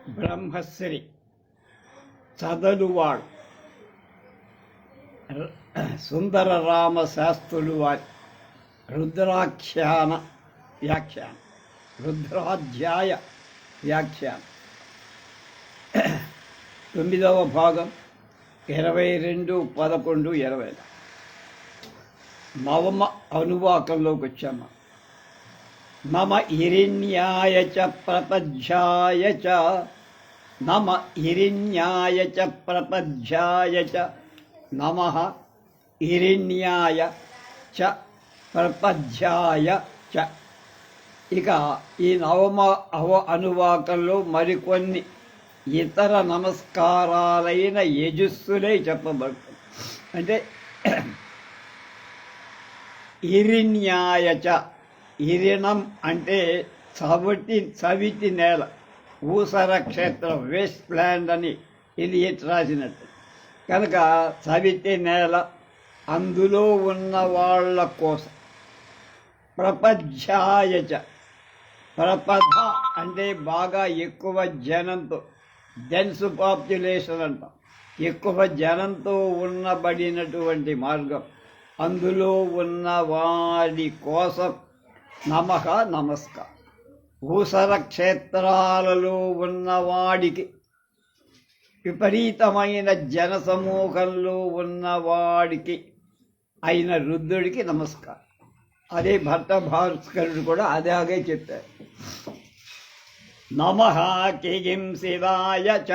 బ్రహ్మశ్రీ చదలువాడు సుందర రామ శాస్త్రులు వారి రుద్రాఖ్యాన వ్యాఖ్యానం, రుద్రాధ్యాయ వ్యాఖ్యానం 9వ భాగం 22-11-20 నవమ అనువాకంలోకి వచ్చాము. నమ హిరణ్యాయ చ ప్రపంచాయ చ, నమ హిరణ్యాయ చ ప్రపంచాయ చ, నమః హిరణ్యాయ చ ప్రపంచాయ చ. ఇక ఈ నవమ అనువాకంలో మరికొన్ని ఇతర నమస్కారాలైన యజస్సులే చెప్పబడుతుంది. అంటే హిరణ్యాయ చ, హిరణం అంటే చవిటి నేల, ఊసర క్షేత్రం, వేస్ట్ ల్యాండ్ అని ఇలియట్ రాసినట్టు. కనుక చవిటి నేల, అందులో ఉన్న వాళ్ళ కోసం. ప్రపంచాయ చ, ప్రపథ అంటే బాగా ఎక్కువ జనంతో, డెన్స్ పాపులేషన్ అంటాం, ఎక్కువ జనంతో ఉన్నబడినటువంటి మార్గం, అందులో ఉన్న వాడి కోసం నమః నమస్కారం. ఊసర క్షేత్రాలలో ఉన్నవాడికి, విపరీతమైన జనసమూహంలో ఉన్నవాడికి అయిన రుద్రుడికి నమస్కారం. అదే భర్త భాస్కరుడు కూడా అదే చెప్పారు. నమః కిగింసిలాయ చ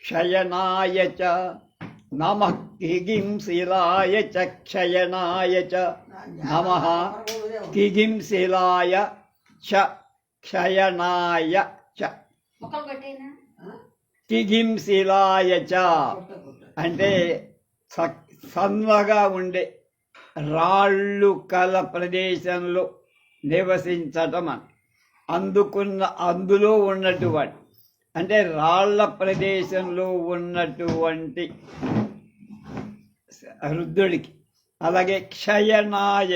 క్షయనాయ చ, నమః కిగింసిలాయ చ క్షయనాయ చ, నమః కిగింసిలాయ చ క్షయనాయ చ. కిగింసిలాయ చ అంటే సన్నగా ఉండే రాళ్ళు కల ప్రదేశంలో నివసించటం అని. అందులో ఉన్నటువంటి అంటే రాళ్ల ప్రదేశంలో ఉన్నటువంటి రుద్రుడికి. అలాగే క్షయనాయ,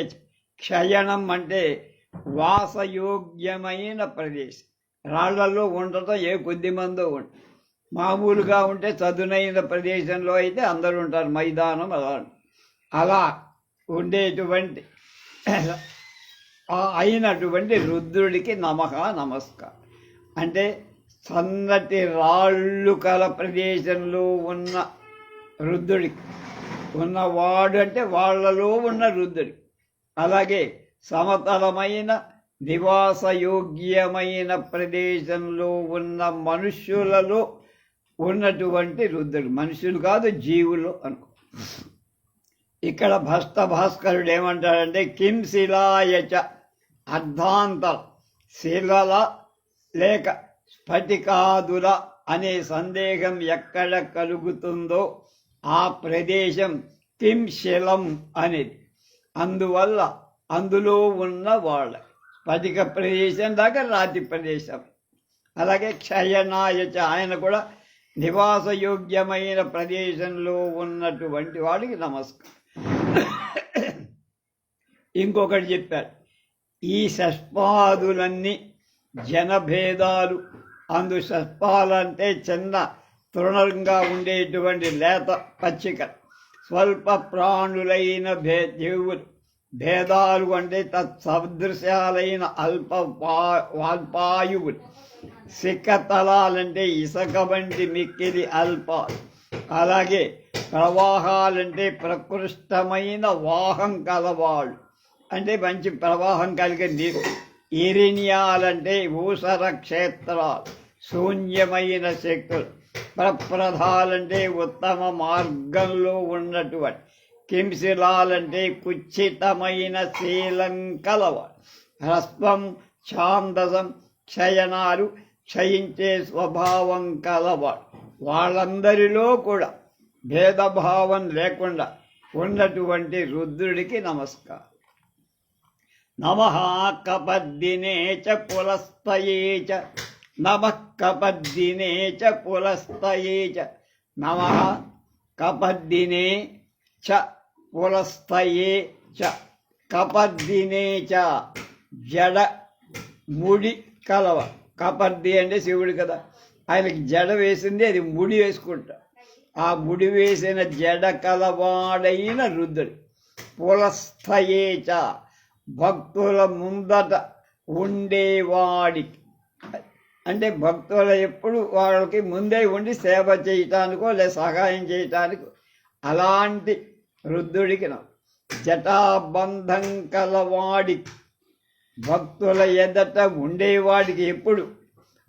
క్షయణం అంటే వాసయోగ్యమైన ప్రదేశం. రాళ్లలో ఉండటం ఏ కొద్ది మందో ఉంటుంది. మామూలుగా ఉంటే చదునైన ప్రదేశంలో అయితే అందరూ ఉంటారు, మైదానం అలా ఉండేటువంటి అయినటువంటి రుద్రుడికి నమః నమస్కారం. అంటే సన్నటి రాళ్ళు కల ప్రదేశంలో ఉన్న రుద్రుడికి, ఉన్నవాడు అంటే వాళ్ళలో ఉన్న రుద్రుడికి. అలాగే సమతలమైన నివాసయోగ్యమైన ప్రదేశంలో ఉన్న మనుష్యులలో ఉన్నటువంటి రుద్రుడు. మనుషులు కాదు, జీవులు అనుకో. ఇక్కడ భర్త భాస్కరుడు ఏమంటాడంటే కిం శిలాయ చ, అర్ధాంతరం, శిలల లేక స్ఫటికాదుల అనే సందేహం ఎక్కడ కలుగుతుందో ఆ ప్రదేశం కిం శిలం అనేది. అందువల్ల అందులో ఉన్న వాళ్ళ స్ఫటిక ప్రదేశం దాకా రాతి ప్రదేశం. అలాగే క్షయనాయ చ, ఆయన కూడా నివాసయోగ్యమైన ప్రదేశంలో ఉన్నటువంటి వాడికి నమస్కారం. ఇంకొకటి చెప్పారు, ఈ షష్పాదులన్నీ జనభేదాలు. అందు షష్పాలంటే చిన్న తృణంగా ఉండేటువంటి లేత పచ్చిక, స్వల్ప ప్రాణులైన జీవులు. భేదాలు అంటే తత్సదృశాలైన అల్పాయువులు. సిక్కతలాలంటే ఇసక వంటి మిక్కిలి అల్పాలు. అలాగే ప్రవాహాలంటే ప్రకృష్టమైన వాహం కలవాళ్ళు, అంటే మంచి ప్రవాహం కలిగే నీరు. హిరణ్యాలంటే ఊసర క్షేత్రాలు, శూన్యమైన శక్తులు. ప్రప్రధాలంటే ఉత్తమ మార్గంలో ఉన్నటువంటి. కింశిలాలంటే కుచ్చితమైన శీలం కలవాడు. హ్రస్వం ఛాందసం, క్షయనాలు, క్షయించే స్వభావం కలవాడు. వాళ్ళందరిలో కూడా భేదభావం లేకుండా ఉన్నటువంటి రుద్రుడికి నమస్కారం. నమః కపద్దినే చ పులస్తయే చ, నమః కపద్దినే చ పులస్తయే చ, నమః కపద్దినే చ పులస్తయే చ. కపద్దినే చ జడ ముడి కలవ. కపర్ది అంటే శివుడు కదా, ఆయనకి జడ వేసింది అది ముడి వేసుకుంటా. ఆ ముడి వేసిన జడ కలవాడైన రుద్రుడు. పులస్థయేచ భక్తుల ముందట ఉండేవాడికి, అంటే భక్తుల ఎప్పుడు వాళ్ళకి ముందే ఉండి సేవ చేయటానికో లేదా సహాయం చేయటానికో అలాంటి రుద్రుడికి జటాబంధం కలవాడికి, భక్తుల ఎదట ఉండేవాడికి ఎప్పుడు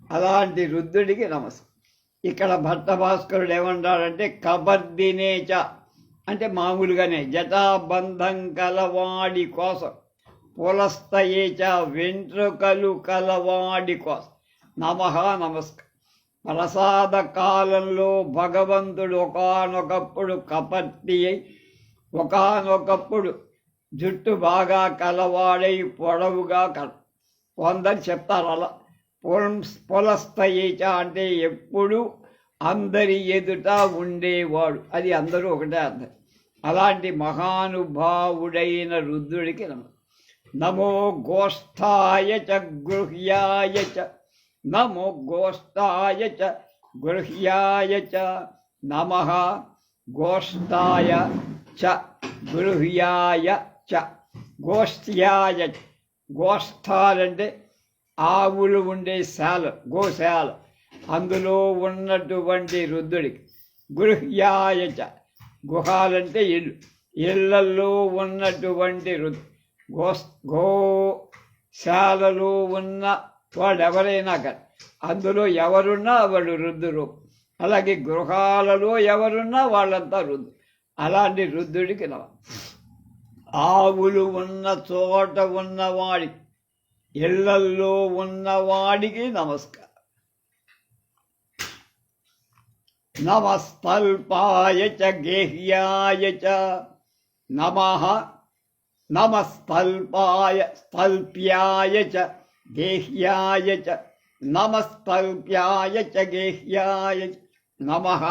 అలాంటి రుద్రుడికి నమస్కారం. ఇక్కడ భట్టభాస్కరుడు ఏమన్నాడంటే కబర్దినేచ అంటే మామూలుగానే జటాబంధం కలవాడి కోసం, పులస్తయేచ వెంట్రుకలు కలవాడి కోసం నమస్కారం. ప్రసాద కాలంలో భగవంతుడు ఒకానొకప్పుడు కపర్తి అయి ఒకానొకప్పుడు జుట్టు బాగా కలవాడై పొడవుగా కొందరు చెప్తారు అలా. పులస్తయేచ అంటే ఎప్పుడు అందరి ఎదుట ఉండేవాడు, అది అందరూ ఒకటే అర్థం. అలాంటి మహానుభావుడైన రుద్రుడికి నమో గోష్ఠాయ చ గృహ్యాయ చ, నమో గోష్ఠాయ చ గృహ్యాయ చ నమః. గోష్ఠాయ చ గృహ్యాయ చ గోష్ఠ్యాయ. గోష్ఠాలంటే ఆవులు ఉండే శాల, గోశాల, అందులో ఉన్నటువంటి రుద్రుడికి. గృహ్యాయ చ గుహాలంటే ఇల్లు, ఇళ్లల్లో ఉన్నటువంటి గోశాలలో ఉన్న వాడెవరైనా కానీ అందులో ఎవరున్నా వాడు రుద్రుడు. అలాగే గృహాలలో ఎవరున్నా వాళ్ళంతా రుద్రుడు. అలాంటి రుద్రుడికి ఆవులు ఉన్న చోట ఉన్నవాడికి, ఇళ్లల్లో ఉన్నవాడికి నమస్కారం. నమస్తల్పాయ చ గేహ్యాయ చ నమః. నమస్తల్పాయ స్థల్ప్యాయ చ గేహ్యాయ చ నమస్తల్ప్యాయ చ గేహ్యాయ నమః.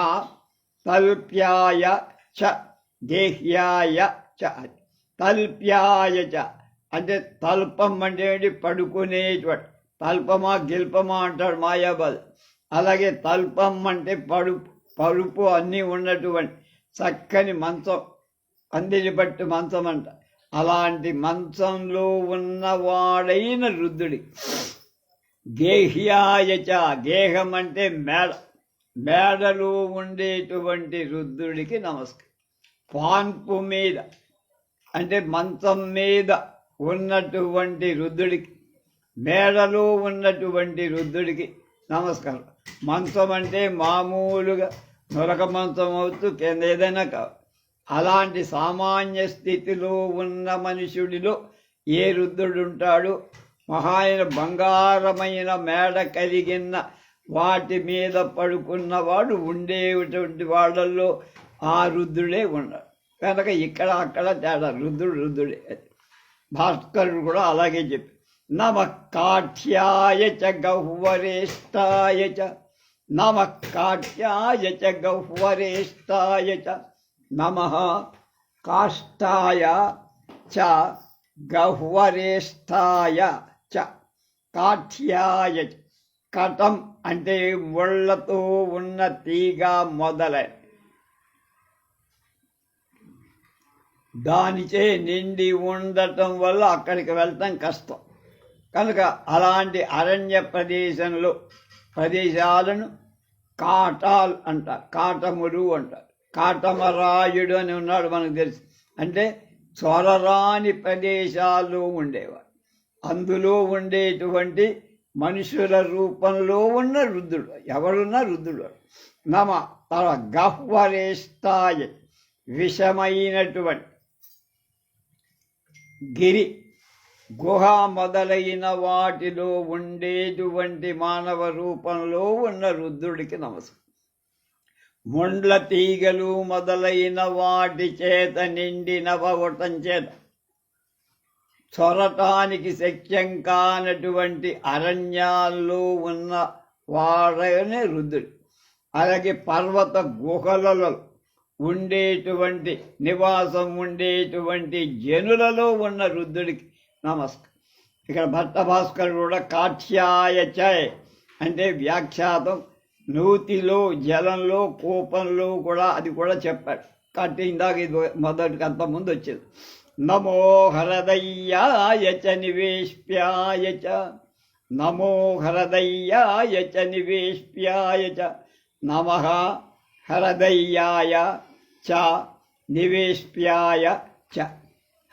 తల్ప్యాయ చ గేహ్యాయ చ. తల్ప్యాయ చ అంటే తల్పం అంటే పడుకునేటువంటి, తల్పమా గిల్పమా అంటాడు మాయాబాద్. అలాగే తల్పం అంటే పరుపు అన్నీ ఉన్నటువంటి చక్కని మంచం, పందిరి పట్టు మంచం అంట. అలాంటి మంచంలో ఉన్నవాడైన రుద్రుడి. గేహ్యాయ చ గేహం అంటే మేడ, మేడలో ఉండేటువంటి రుద్రుడికి నమస్కారం. పాన్పు మీద అంటే మంచం మీద ఉన్నటువంటి రుద్రుడికి, మేడలో ఉన్నటువంటి రుద్రుడికి నమస్కారం. మంచం అంటే మామూలుగా నొరక మంచం అవుతూ కింద ఏదైనా కాదు. అలాంటి సామాన్య స్థితిలో ఉన్న మనుషుడిలో ఏ రుద్రుడు ఉంటాడు? మహాయన బంగారమైన మేడ కలిగిన వాటి మీద పడుకున్నవాడు ఉండేటువంటి వాళ్ళల్లో ఆ రుద్రుడే ఉన్నాడు. కనుక ఇక్కడ అక్కడ తేడా, రుద్రుడే. భాస్కరుడు కూడా అలాగే చెప్పి నమః కాఠ్యాయ చ గహ్వరేష్టాయ చ, నమః కాఠ్యాయ చ గహ్వరేష్టాయ చ నమః. కాష్టాయ చ గహ్వరేష్టాయ చ కాఠ్యాయ చ. కటం అంటే ముళ్ళతో ఉన్న తీగ మొదలై దానిచే నిండి ఉండటం వల్ల అక్కడికి వెళ్తాం కష్టం. కనుక అలాంటి అరణ్య ప్రదేశాలను కాటాలు అంటారు, కాటములు అంటారు. కాటమరాయుడు అని ఉన్నాడు మనకు తెలుసు. అంటే చొరరాని ప్రదేశాల్లో ఉండేవాడు. అందులో ఉండేటువంటి మనుషుల రూపంలో ఉన్న రుద్రుడు, ఎవరున్నా రుద్రుడు. నమ తన గహ్వరేష్టాయ విషమైనటువంటి గిరి, గుహ మొదలైన వాటిలో ఉండేటువంటి మానవ రూపంలో ఉన్న రుద్రుడికి నమస్కారం. ముండ్ల తీగలు మొదలైన వాటి చేత నిండినవటం చేత చొరటానికి శక్యం కానటువంటి అరణ్యాల్లో ఉన్న వాడనే రుద్రుడు. అలాగే పర్వత గుహలలో ఉండేటువంటి నివాసం ఉండేటువంటి జనులలో ఉన్న రుద్రుడికి నమస్కారం. ఇక్కడ భట్టభాస్కరుడు కూడా కాఠ్యాయ చ అంటే వ్యాఖ్యాతం నూతిలో, జలంలో, కూపంలో కూడా అది కూడా చెప్పాడు. కాబట్టి ఇందాక ఇది మొదటికి అంత ముందు వచ్చింది. నమో హరదయ్యాయ చ నివేష్ప్యాయ చ, నమో హరదయ్యాయ చ నివేష్ప్యాయ చ, నమః హరదయ్యాయ చ నివేష్ప్యాయ చ.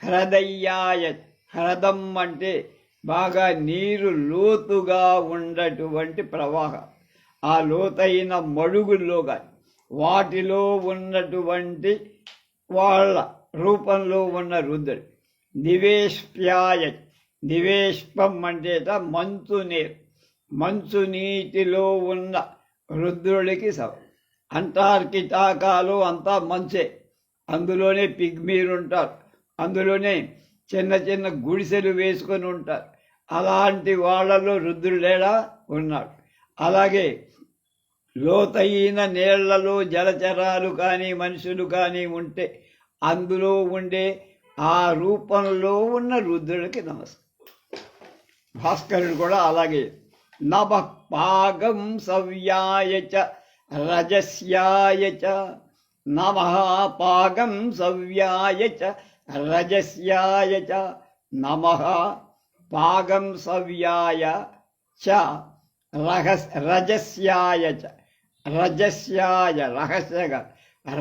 హృదయ్యాయ, హ్రదం అంటే బాగా నీరు లోతుగా ఉన్నటువంటి ప్రవాహం. ఆ లోతైన మడుగుల్లో కానీ వాటిలో ఉన్నటువంటి వాళ్ళ రూపంలో ఉన్న రుద్రుడు. నివేష్ప్యాయ, నివేష్పం అంటే మంచు నీరు, మంచు నీటిలో ఉన్న రుద్రుడికి అంటార్కిటికాలో అంతా మంచే, అందులోనే పిగ్మీలు ఉంటారు, అందులోనే చిన్న చిన్న గుడిసెలు వేసుకొని ఉంటారు. అలాంటి వాళ్ళలో రుద్రుడేలా ఉన్నాడు. అలాగే లోతైన నీళ్లలో జలచరాలు కానీ మనుషులు కానీ ఉంటే అందులో ఉండే ఆ రూపంలో ఉన్న రుద్రుడికి నమస్కారం. భాస్కరుడు కూడా అలాగే నమః పాగం సవ్యాయ చ రజస్యాయ చ, నమః పాగం సవ్యాయ చ రజస్యాయ చ, నమః పాగం సవ్యాయ చ రజస్యాయ చ. రజస్యాయ రహస్యగా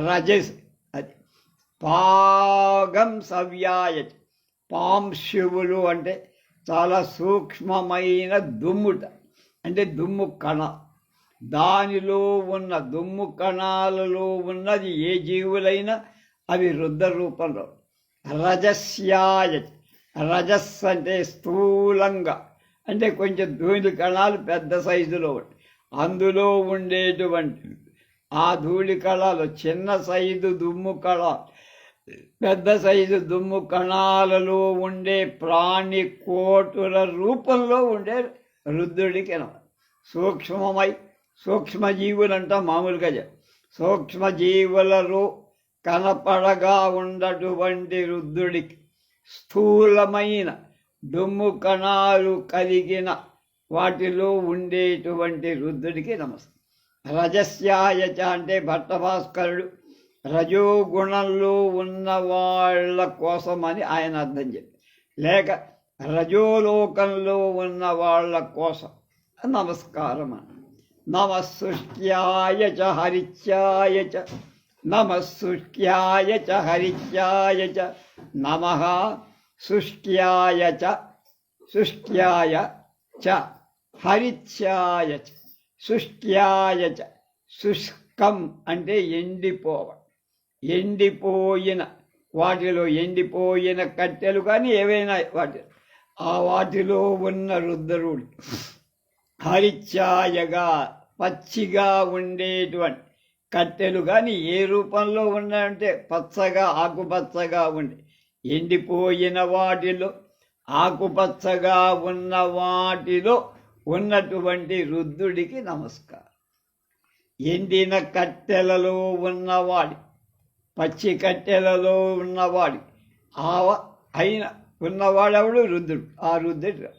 రజస్, అది పాగం సవ్యాయ చ. పాంశువులు అంటే చాలా సూక్ష్మమైన దుమ్ముట, అంటే దుమ్ము కణ. దానిలో ఉన్న దుమ్ము కణాలలో ఉన్నది ఏ జీవులైనా అవి రుద్ర రూపంలో. రజస్యాయ, రజస్ అంటే స్థూలంగా, అంటే కొంచెం ధూళి కణాలు పెద్ద సైజులో ఉంటాయి. అందులో ఉండేటువంటి ఆ ధూళి కణాలు చిన్న సైజు దుమ్ము కణాలు, పెద్ద సైజు దుమ్ము కణాలలో ఉండే ప్రాణి కోటుల రూపంలో ఉండే రుద్రుడికి సూక్ష్మమై, సూక్ష్మజీవులంట మామూలుగా సూక్ష్మజీవులలో కనపడగా ఉన్నటువంటి రుద్రుడికి స్థూలమైన దుమ్ము కణాలు కలిగిన వాటిలో ఉండేటువంటి రుద్రుడికి నమస్కారం. రజస్యాయచ అంటే భట్టభాస్కరుడు రజోగుణంలో ఉన్న వాళ్ళ కోసమని ఆయన అర్థం చెప్పి, లేక రజోలోకంలో ఉన్న వాళ్ళ కోసం నమస్కారం అన్న. నమఃశుష్ట్యాయ చ హరిత్యాయ చ, నమఃశుష్ట్యాయ చ హరిత్యాయ చ, నమః శుష్ట్యాయ చ, శుష్ట్యాయ చ హరిత్యాయ చ, శుష్ట్యాయ చ. శుష్కం అంటే ఎండిపోవ, ఎండిపోయిన వాటిలో ఎండిపోయిన కట్టెలు కానీ ఏవైనా వాటిలో ఉన్న రుద్రుడు. హరిత్యాయగా పచ్చిగా ఉండేటువంటి కట్టెలు కానీ ఏ రూపంలో ఉన్నాయంటే పచ్చగా ఆకుపచ్చగా ఉండి, ఎండిపోయిన వాటిలో ఆకుపచ్చగా ఉన్న వాటిలో ఉన్నటువంటి రుద్రుడికి నమస్కారం. ఎండిన కట్టెలలో ఉన్నవాడి, పచ్చి కట్టెలలో ఉన్నవాడి అయిన ఉన్నవాడెవడు రుద్రుడు. ఆ రుద్రుడు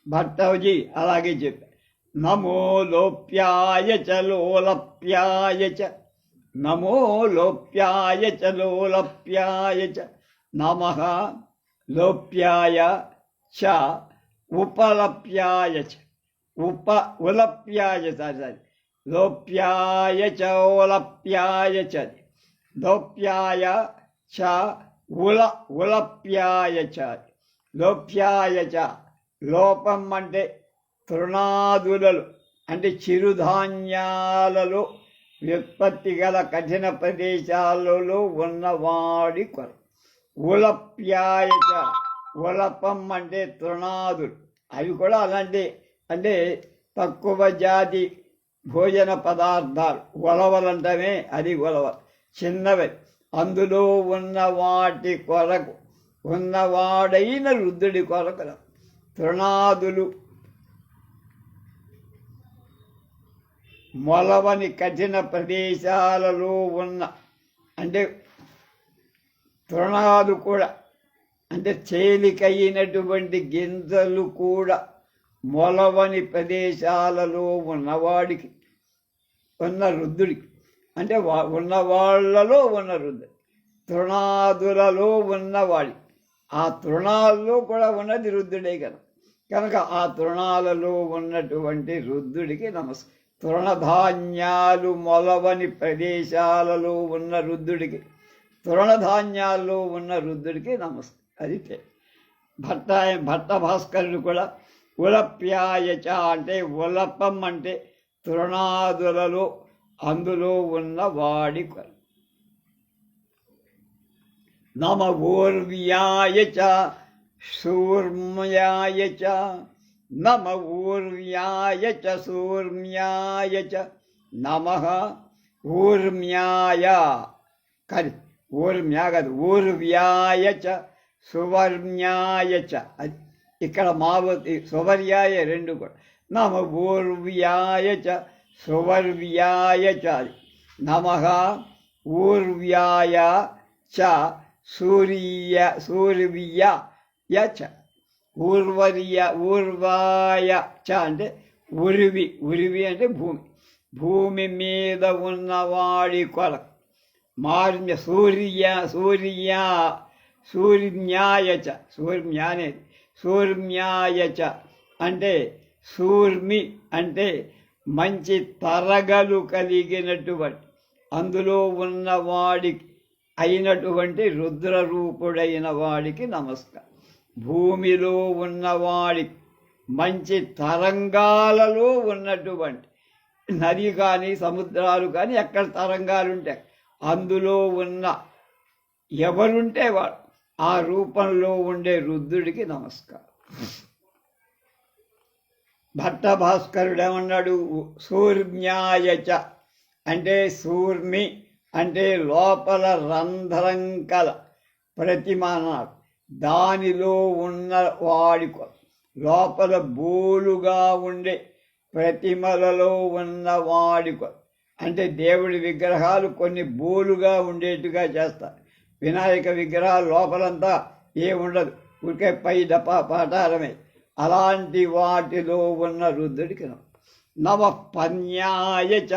భట్టవజీ అలాగే చెప్పారు. నమో లోప్యాయ చ లోలప్యాయ చ, నమో లోప్యాయ చ లోలప్యాయ చ, నమః లోప్యాయ చ ఉపలప్యాయ చ, ఉలప్యాయ చ, లోప్యాయ చ ఓలప్యాయ చ, లోప్యాయ చ ఉలప్యాయ చ. లోప్యాయ చ లోపం అంటే తృణాదులలో, అంటే చిరుధాన్యాలలో వ్యుత్పత్తి గల కఠిన ప్రదేశాలలో ఉన్నవాడి కొరకు. ఉలప్యాయ చ ఉలపం అంటే తృణాదులు, అవి కూడా అలాంటి అంటే తక్కువ జాతి భోజన పదార్థాలు. ఉలవలంటమే అది ఉలవ, చిన్నవి. అందులో ఉన్న వాటి కొరకు ఉన్నవాడైన రుద్రుడి కొరకు తృణాదులు మొలవని కఠిన ప్రదేశాలలో ఉన్న, అంటే తృణాలు కూడా అంటే తేలికైనటువంటి గింజలు కూడా మొలవని ప్రదేశాలలో ఉన్నవాడికి ఉన్న రుద్రుడికి, అంటే ఉన్న వాళ్ళలో ఉన్న రుద్రుడు, తృణాదులలో ఉన్నవాడి, ఆ తృణాల్లో కూడా ఉన్నది రుద్రుడే కదా. కనుక ఆ తృణాలలో ఉన్నటువంటి రుద్రుడికి నమస్కారం. తృణధాన్యాలు మొలవని ప్రదేశాలలో ఉన్న రుద్రుడికి, తృణధాన్యాల్లో ఉన్న రుద్రుడికి నమస్కారం. అది భట్ట భాస్కరుడు కూడా ఉలప్యాయచ అంటే ఉలపం అంటే తృణాదులలో అందులో ఉన్న వాడి నమ ఊర్వ్యాయచ శూర్మ్యాయచ నమ ఊర్వ్యాయచ శూర్మ్యాయచ నమః ఊర్మ్యాయ కరి ఊర్మ్యా కాదు ఊర్వ్యాయచ సువర్మ్యాయచ. ఇక్కడ మావతి సువర్యాయ రెండు కూడా. నమ ఊర్వ్యాయచ సువర్వ్యాయచ నమః ఊర్వ్యాయ చ సూర్వ్య చ ఊర్వాయ చ అంటే ఉరివి అంటే భూమి మీద ఉన్నవాడి కొరకు మార్మ్య సూర్మ్యాయ చ సూర్మ్యాయ చ అంటే సూర్మి అంటే మంచి తరగలు కలిగినటువంటి అందులో ఉన్నవాడికి అయినటువంటి రుద్రరూపుడైన వాడికి నమస్కారం. భూమిలో ఉన్నవాడికి మంచి తరంగాలలో ఉన్నటువంటి నది కానీ సముద్రాలు కానీ ఎక్కడ తరంగాలు ఉంటాయి అందులో ఉన్న ఎవరుంటే వాడు ఆ రూపంలో ఉండే రుద్రుడికి నమస్కారం. భట్ట భాస్కరుడు ఏమన్నాడు? సూర్మ్యాయచ అంటే సూర్మి అంటే లోపల రంధ్రం కల ప్రతిమ అన్నారు. దానిలో ఉన్న వాడి లోపల బోలుగా ఉండే ప్రతిమలలో ఉన్న వాడి అంటే దేవుడి విగ్రహాలు కొన్ని బోలుగా ఉండేట్టుగా చేస్తారు. వినాయక విగ్రహాలు లోపలంతా ఏముండదు, ఊరికే పై డపా పాటారమే. అలాంటి వాటిలో ఉన్న రుద్రుడికి నమ పన్యాయ చ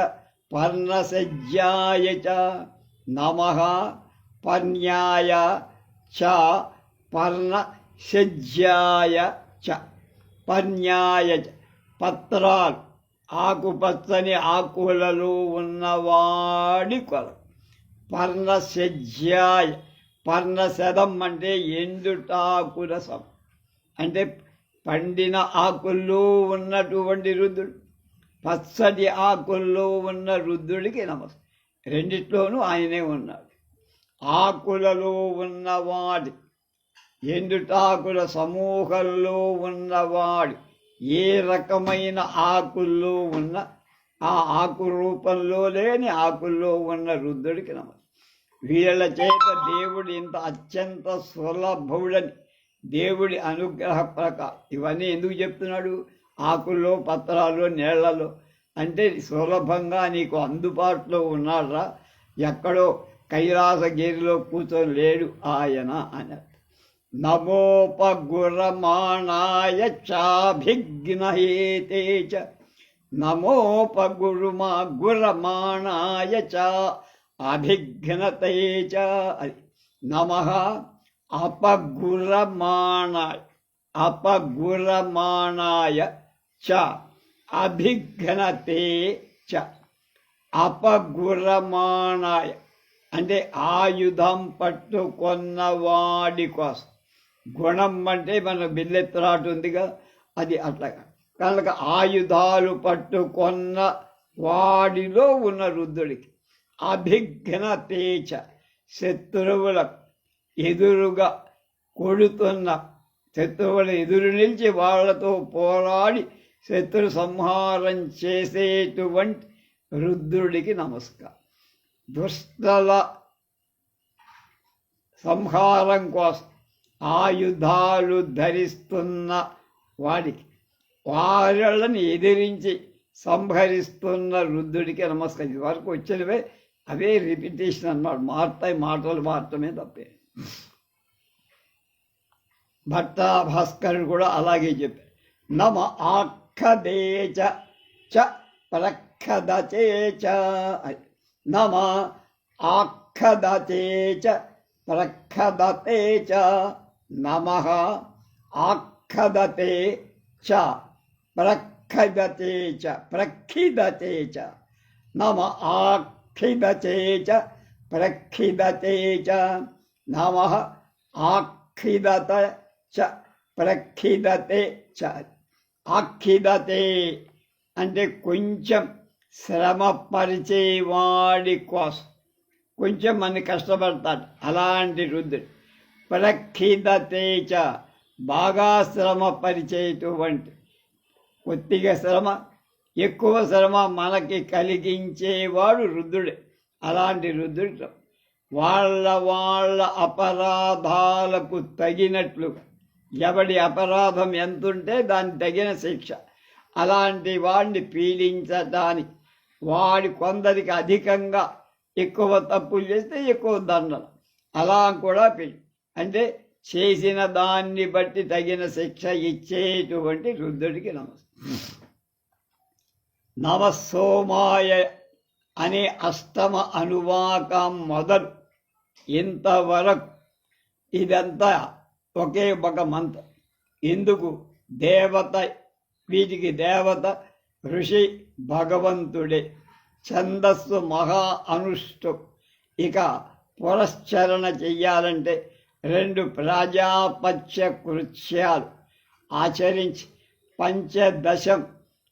పర్ణసజ్జాయ చ నమః పన్యాయ చ పర్ణసజ్జాయ చ పన్యాయ చ పత్రాలు ఆకుపచ్చని ఆకులలో ఉన్నవాడి కొల పర్ణసజ్జాయ పర్ణశదం అంటే ఎండుటాకుల సం అంటే పండిన ఆకుల్లో ఉన్నటువంటి రుద్రుడు, పచ్చటి ఆకుల్లో ఉన్న రుద్రుడికి నమస్కారం. రెండిట్లోనూ ఆయనే ఉన్నాడు. ఆకులలో ఉన్నవాడి ఎండుటాకుల సమూహంలో ఉన్నవాడు ఏ రకమైన ఆకుల్లో ఉన్న ఆ ఆకు రూపంలో లేని ఆకుల్లో ఉన్న రుద్రుడికి నమస్కారం. వీళ్ళ చేత దేవుడు ఇంత అత్యంత సులభుడని దేవుడి అనుగ్రహ ప్రకారం ఇవన్నీ ఎందుకు చెప్తున్నాడు? ఆకుల్లో పత్రాలు నీళ్లలో అంటే సులభంగా నీకు అందుబాటులో ఉన్నారా, ఎక్కడో కైలాసగిరిలో కూర్చొని లేడు ఆయన అని. నమోపగురమాణాయ చాభిఘ్నహేతే చ నమోపగురమాణాయ చ అభిఘ్నతే చ అది నమః అపగురమాణాయ చ అభిఘ్నతే చ. అపగురమాణాయ అంటే ఆయుధం పట్టుకొన్నవాడి కోసం. గుణం అంటే మన బిల్లెత్తురాటు ఉందిగా, అది అట్లాగా. కనుక ఆయుధాలు పట్టుకొన్న వాడిలో ఉన్న రుద్రుడికి అభిఘ్నతే చ శత్రువులకు ఎదురుగా కొడుతున్న శత్రువుల ఎదురు నిలిచి వాళ్లతో పోరాడి శత్రు సంహారం చేసేటువంటి రుద్రుడికి నమస్కారం. దుష్టల సంహారం కోసం ఆయుధాలు ధరిస్తున్న వాడికి, వాళ్ళని ఎదిరించి సంహరిస్తున్న రుద్రుడికి నమస్కారం. ఇది వరకు వచ్చినవే అవే రిపిటేషన్ అన్నమాట, మారుతాయి, మాటలు మారటమే తప్పే. భట్ట భాస్కరుడు కూడా అలాగే చెప్పారు. నమ ఆఖదేచ చ ప్రఖదతే చ నమ ఆఖదతే చ ప్రఖదతే చ నమః ఆఖదతే చ ప్రఖదతే చ ప్రఖిదతే చ నమ ఆఖిదతే చ ప్రఖిదతే చ నమః ఆఖిదత చ ప్రఖిదతే చ. ఆఖిదతే అంటే కొంచెం శ్రమ పరిచేవాడి కోసం, కొంచెం మన కష్టపడతాడు అలాంటి రుద్రుడు. ప్రఖిదతే చ బాగా శ్రమ పరిచేటువంటి, కొద్దిగా శ్రమ ఎక్కువ శ్రమ మనకి కలిగించేవాడు రుద్రుడే. అలాంటి రుద్రుడు వాళ్ళ అపరాధాలకు తగినట్లుగా, ఎవడి అపరాధం ఎంతుంటే దానికి తగిన శిక్ష, అలాంటి వాడిని పీడించడానికి, వాడి కొందరికి అధికంగా ఎక్కువ తప్పులు చేస్తే ఎక్కువ దండన, అలా కూడా అంటే చేసిన దాన్ని బట్టి తగిన శిక్ష ఇచ్చేటువంటి రుద్రుడికి నమస్కారం. నమస్సోమాయ అనే అష్టమ అనువాకం మొదలు ఇంతవరకు ఇదంతా ఒకే ఒక మంత్రం. ఎందుకు? దేవత, వీటికి దేవత ఋషి భగవంతుడే, ఛందస్సు మహా అనుష్ఠం. ఇక పురశ్చరణ చెయ్యాలంటే 2 ప్రాజాపత్య కృత్యాలు ఆచరించి పంచదశం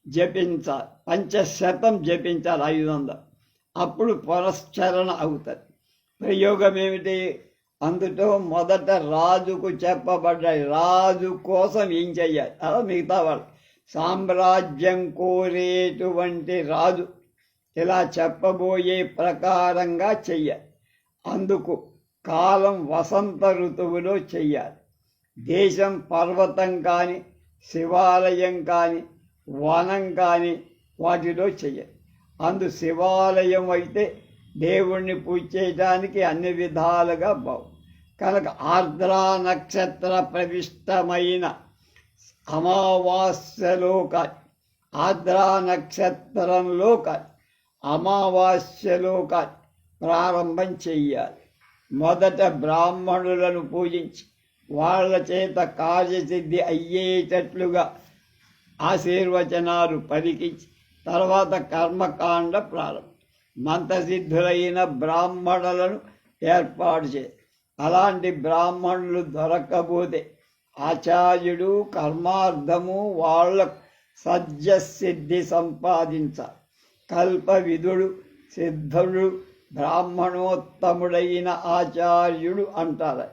జపించాలి, 500 జపించాలి, 500. అప్పుడు పురశ్చరణ అవుతుంది. ప్రయోగం ఏమిటి? అందులో మొదట రాజుకు చెప్పబడ్డాయి, రాజు కోసం ఏం చెయ్యాలి, అలా మిగతా వాళ్ళు. సామ్రాజ్యం కోరేటువంటి రాజు ఇలా చెప్పబోయే ప్రకారంగా చెయ్యాలి. అందుకు కాలం వసంత ఋతువులో చెయ్యాలి. దేశం పర్వతం కానీ, శివాలయం కానీ, వనం కానీ వాటిలో చెయ్యాలి. శివాలయం అయితే దేవుణ్ణి పూజ చేయడానికి అన్ని విధాలుగా కనుక ఆర్ద్రా నక్షత్ర ప్రవిష్టమైన అమావాస్యలో కానీ, ఆర్ద్రా నక్షత్రంలో కానీ, అమావాస్యలో కానీ ప్రారంభం చెయ్యాలి. మొదట బ్రాహ్మణులను పూజించి వాళ్ళ చేత కార్యసిద్ధి అయ్యేటట్లుగా ఆశీర్వచనాలు పలికించి తర్వాత కర్మకాండ ప్రారంభం. మంత్రసిద్ధులైన బ్రాహ్మణులను ఏర్పాటు చేయాలి. అలాంటి బ్రాహ్మణులు దొరకబోతే ఆచార్యుడు కర్మార్థము వాళ్లకు సజ్జసిద్ధి సంపాదించాలి. కల్పవిధుడు సిద్ధుడు బ్రాహ్మణోత్తముడైన ఆచార్యుడు అంటారు.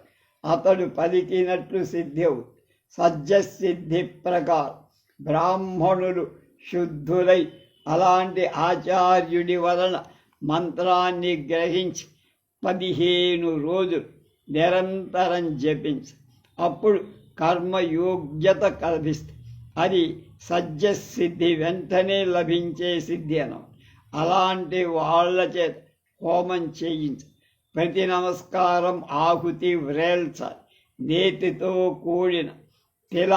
అతడు పలికినట్లు సిద్ధి అవుతుంది. సజ్జసిద్ధి ప్రకారం బ్రాహ్మణులు శుద్ధులై అలాంటి ఆచార్యుడి వలన మంత్రాన్ని గ్రహించి 15 రోజులు నిరంతరం జపించి అప్పుడు కర్మయోగ్యత కల్పిస్తుంది. అది సజ్జసిద్ధి, వెంటనే లభించే సిద్ధి అనం. అలాంటి వాళ్ళ చేత హోమం చేయించి ప్రతి నమస్కారం ఆహుతి వ్రేల్చాలి. నేతితో కూడిన తిల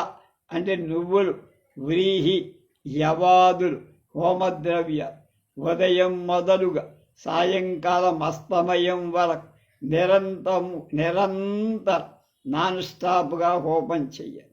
అంటే నువ్వులు, వ్రీహి, యవాదులు హోమద్రవ్యాలు ఉదయం మొదలుగా సాయంకాలం అస్తమయం వరకు నిరంతరం నాన్ స్టాప్గా హోమం చెయ్యాలి.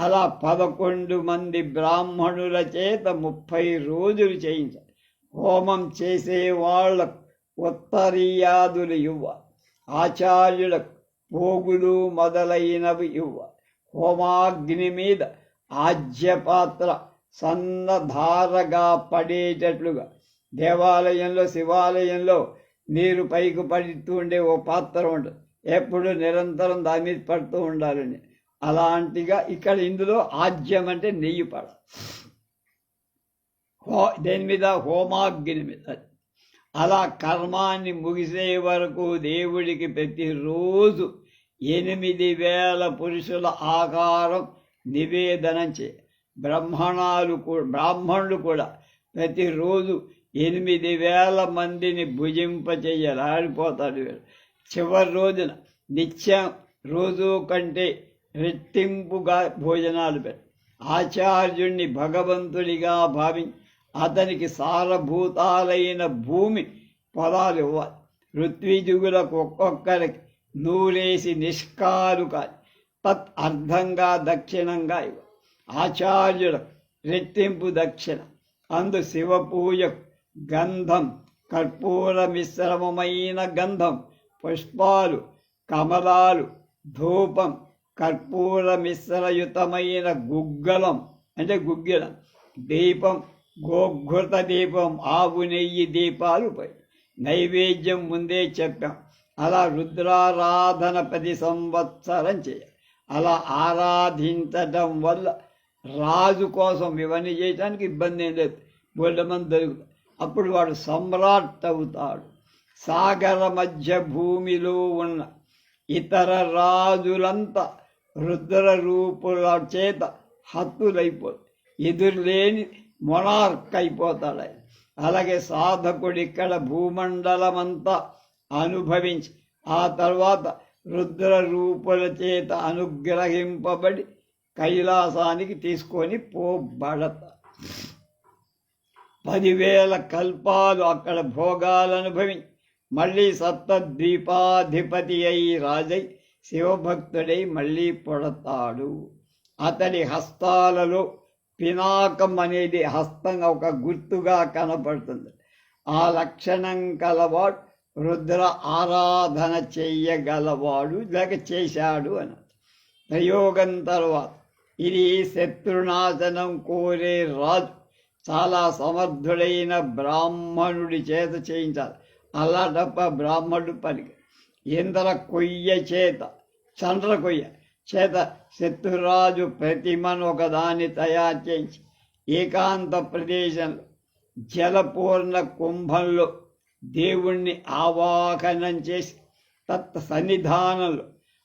అలా 11 మంది బ్రాహ్మణుల చేత 30 రోజులు చేయించాలి. హోమం చేసే వాళ్ళకు ఉత్తరీయాదులు ఇవ్వాలి. ఆచార్యులకు పోగులు మొదలైనవి ఇవ్వాలి. హోమాగ్ని మీద ఆజ్యపాత్ర సన్నధారగా పడేటట్లుగా దేవాలయంలో, శివాలయంలో నీరు పైకి పడుతూ ఉండే ఓ పాత్ర ఉంటుంది, ఎప్పుడు నిరంతరం దాని మీద పడుతూ ఉండాలని. అలాంటిగా ఇక్కడ ఇందులో ఆజ్యం అంటే నెయ్యి పడ, దేని మీద? హోమాగ్ని మీద. అలా కర్మాన్ని ముగిసే వరకు దేవుడికి ప్రతిరోజు 8,000 పురుషుల ఆకారం నివేదనం చేయాలి. బ్రాహ్మణులు కూడా ప్రతిరోజు 8,000 మందిని భుజింపచేయాలి. ఆడిపోతాడు వీడు. చివరి రోజున నిత్యం రోజు కంటే రెట్టింపుగా భోజనాలు పెట్టి ఆచార్యుణ్ణి భగవంతుడిగా భావించి అతనికి సారభూతాలైన భూమి పొలాలు ఇవ్వాలి. ఋత్విజుగులకు ఒక్కొక్కరికి నూరేసి నిష్కారు కాని తత్ అర్థంగా దక్షిణంగా ఇవ్వాలి. ఆచార్యులకు రెట్టింపు దక్షిణ. అందు శివ పూజకు గంధం, కర్పూర మిశ్రమమైన గంధం, పుష్పాలు, కమలాలు, ధూపం, కర్పూర మిశ్రయుతమైన గుగ్గలం అంటే గుగ్గిలం, దీపం, గోఘృత దీపం, ఆవు నెయ్యి దీపాలు పోయి నైవేద్యం ముందే చెప్పాం. అలా రుద్రారాధన 10 సంవత్సరం చేయాలి. అలా ఆరాధించడం వల్ల రాజు కోసం ఇవన్నీ చేయడానికి ఇబ్బంది ఏం లేదు, బోల్డమంది దొరుకుతుంది. అప్పుడు వాడు సమ్రాట్ అవుతాడు. సాగర మధ్య భూమిలో ఉన్న ఇతర రాజులంతా రుద్ర రూపుల చేత హత్తులైపోతారు. ఎదురులేని మొనార్క్ అయిపోతాడు ఆయన. అలాగే సాధకుడు ఇక్కడ భూమండలమంతా అనుభవించి ఆ తర్వాత రుద్ర రూపుల చేత అనుగ్రహింపబడి కైలాసానికి తీసుకొని పోబడతారు. 10,000 కల్పాలు అక్కడ భోగాలు అనుభవించి మళ్ళీ సప్తద్వీపాధిపతి అయి రాజై శివభక్తుడై మళ్ళీ పుడతాడు. అతడి హస్తాలలో పినాకం అనేది హస్తం ఒక గుర్తుగా కనపడుతుంది. ఆ లక్షణం కలవాడు రుద్ర ఆరాధన చెయ్యగలవాడు, లేక చేశాడు అని. ప్రయోగం తర్వాత ఇది శత్రునాశనం కోరే రాజు చాలా సమర్థుడైన బ్రాహ్మణుడి చేత చేయించాలి. అలా తప్ప బ్రాహ్మణుడు పనికి. ఇంద్ర కొయ్య చేత, చంద్ర కొయ్య చేత శత్రురాజు ప్రతిమను ఒకదాన్ని తయారు చేయించి ఏకాంత ప్రదేశంలో జలపూర్ణ కుంభంలో దేవుణ్ణి ఆవాహనం చేసి తత్ సన్నిధానంలో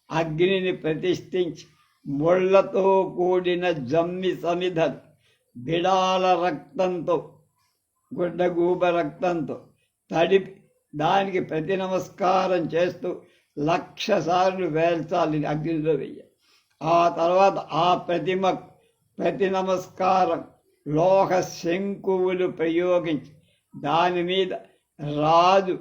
అగ్నిని ప్రతిష్ఠించి ముళ్లతో కూడిన జమ్మి సమిధను బిడాల రక్తంతో, గుడ్డగూబ రక్తంతో తడిపి దానికి ప్రతి నమస్కారం చేస్తూ 1,00,000 సార్లు వేల్చాలి, అగ్నిలో వెయ్యాలి. ఆ తర్వాత ఆ ప్రతిమకు ప్రతి నమస్కారం లోహ శంకువులు ప్రయోగించి దాని మీద రాజు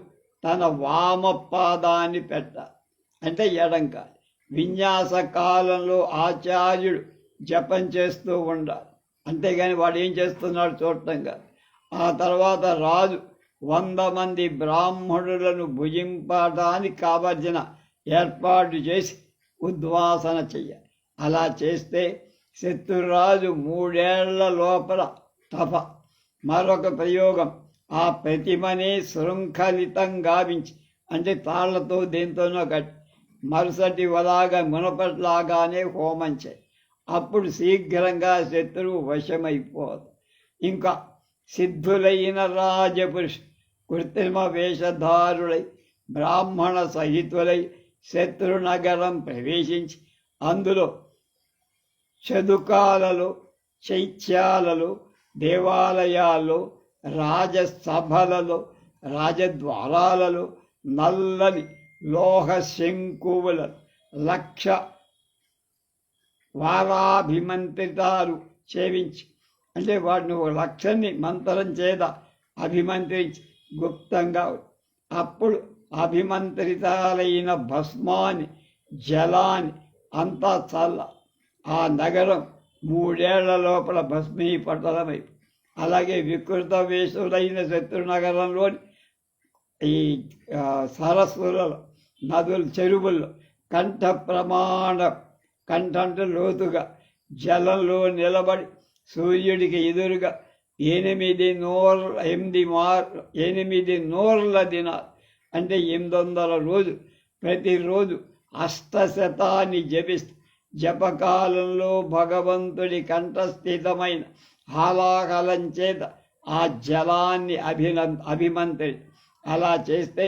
తన వామపాదాన్ని పెట్టాలి, అంటే ఎడంకాలి. విన్యాస కాలంలో ఆచార్యుడు జపం చేస్తూ ఉండాలి, అంతేగాని వాడు ఏం చేస్తున్నాడు చూడటం కాదు. ఆ తర్వాత రాజు 100 మంది బ్రాహ్మణులను భుజింపడానికి కావలసిన ఏర్పాటు చేసి ఉద్వాసన చెయ్యాలి. అలా చేస్తే శత్రురాజు 3 ఏళ్ల లోపల తప. మరొక ప్రయోగం, ఆ ప్రతిమని శృంఖలితం గావించి, అంటే తాళ్లతో దేంతోనో కట్టి మరుసటి వలాగా మునపట్లాగానే హోమం చేయి. అప్పుడు శీఘ్రంగా శత్రువు వశమైపోదు. ఇంకా సిద్ధులైన రాజపురుషు కృత్రిమ వేషధారులై బ్రాహ్మణ సహితులై శత్రునగరం ప్రవేశించి అందులో చదుకాలలో, చైత్యాలలో, దేవాలయాల్లో, రాజసభలలో, రాజద్వారాలలో నల్లని లోహ శంకువులను 1,00,000 వారాభిమంత్రితాలు చేయించి, అంటే వాడిని 1,00,000ని మంత్రం చేత అభిమంత్రించి గుప్తంగా, అప్పుడు అభిమంత్రితాలైన భస్మాన్ని, జలాన్ని అంతా చల్ల ఆ నగరం 3 ఏళ్ల లోపల భస్మీపటలమై. అలాగే వికృత వేషులైన శత్రునగరంలోని ఈ సరస్సులలో, నదులు, చెరువుల్లో కంఠంటే లోతుగా జలంలో నిలబడి సూర్యుడికి ఎదురుగా 8 నూర్ల దినాలు, అంటే 800 రోజులు ప్రతిరోజు అష్టశతాన్ని జపిస్తూ జపకాలంలో భగవంతుడి కంఠస్థితమైన హాలాహలం చేత ఆ జలాన్ని అభిమంత్రి. అలా చేస్తే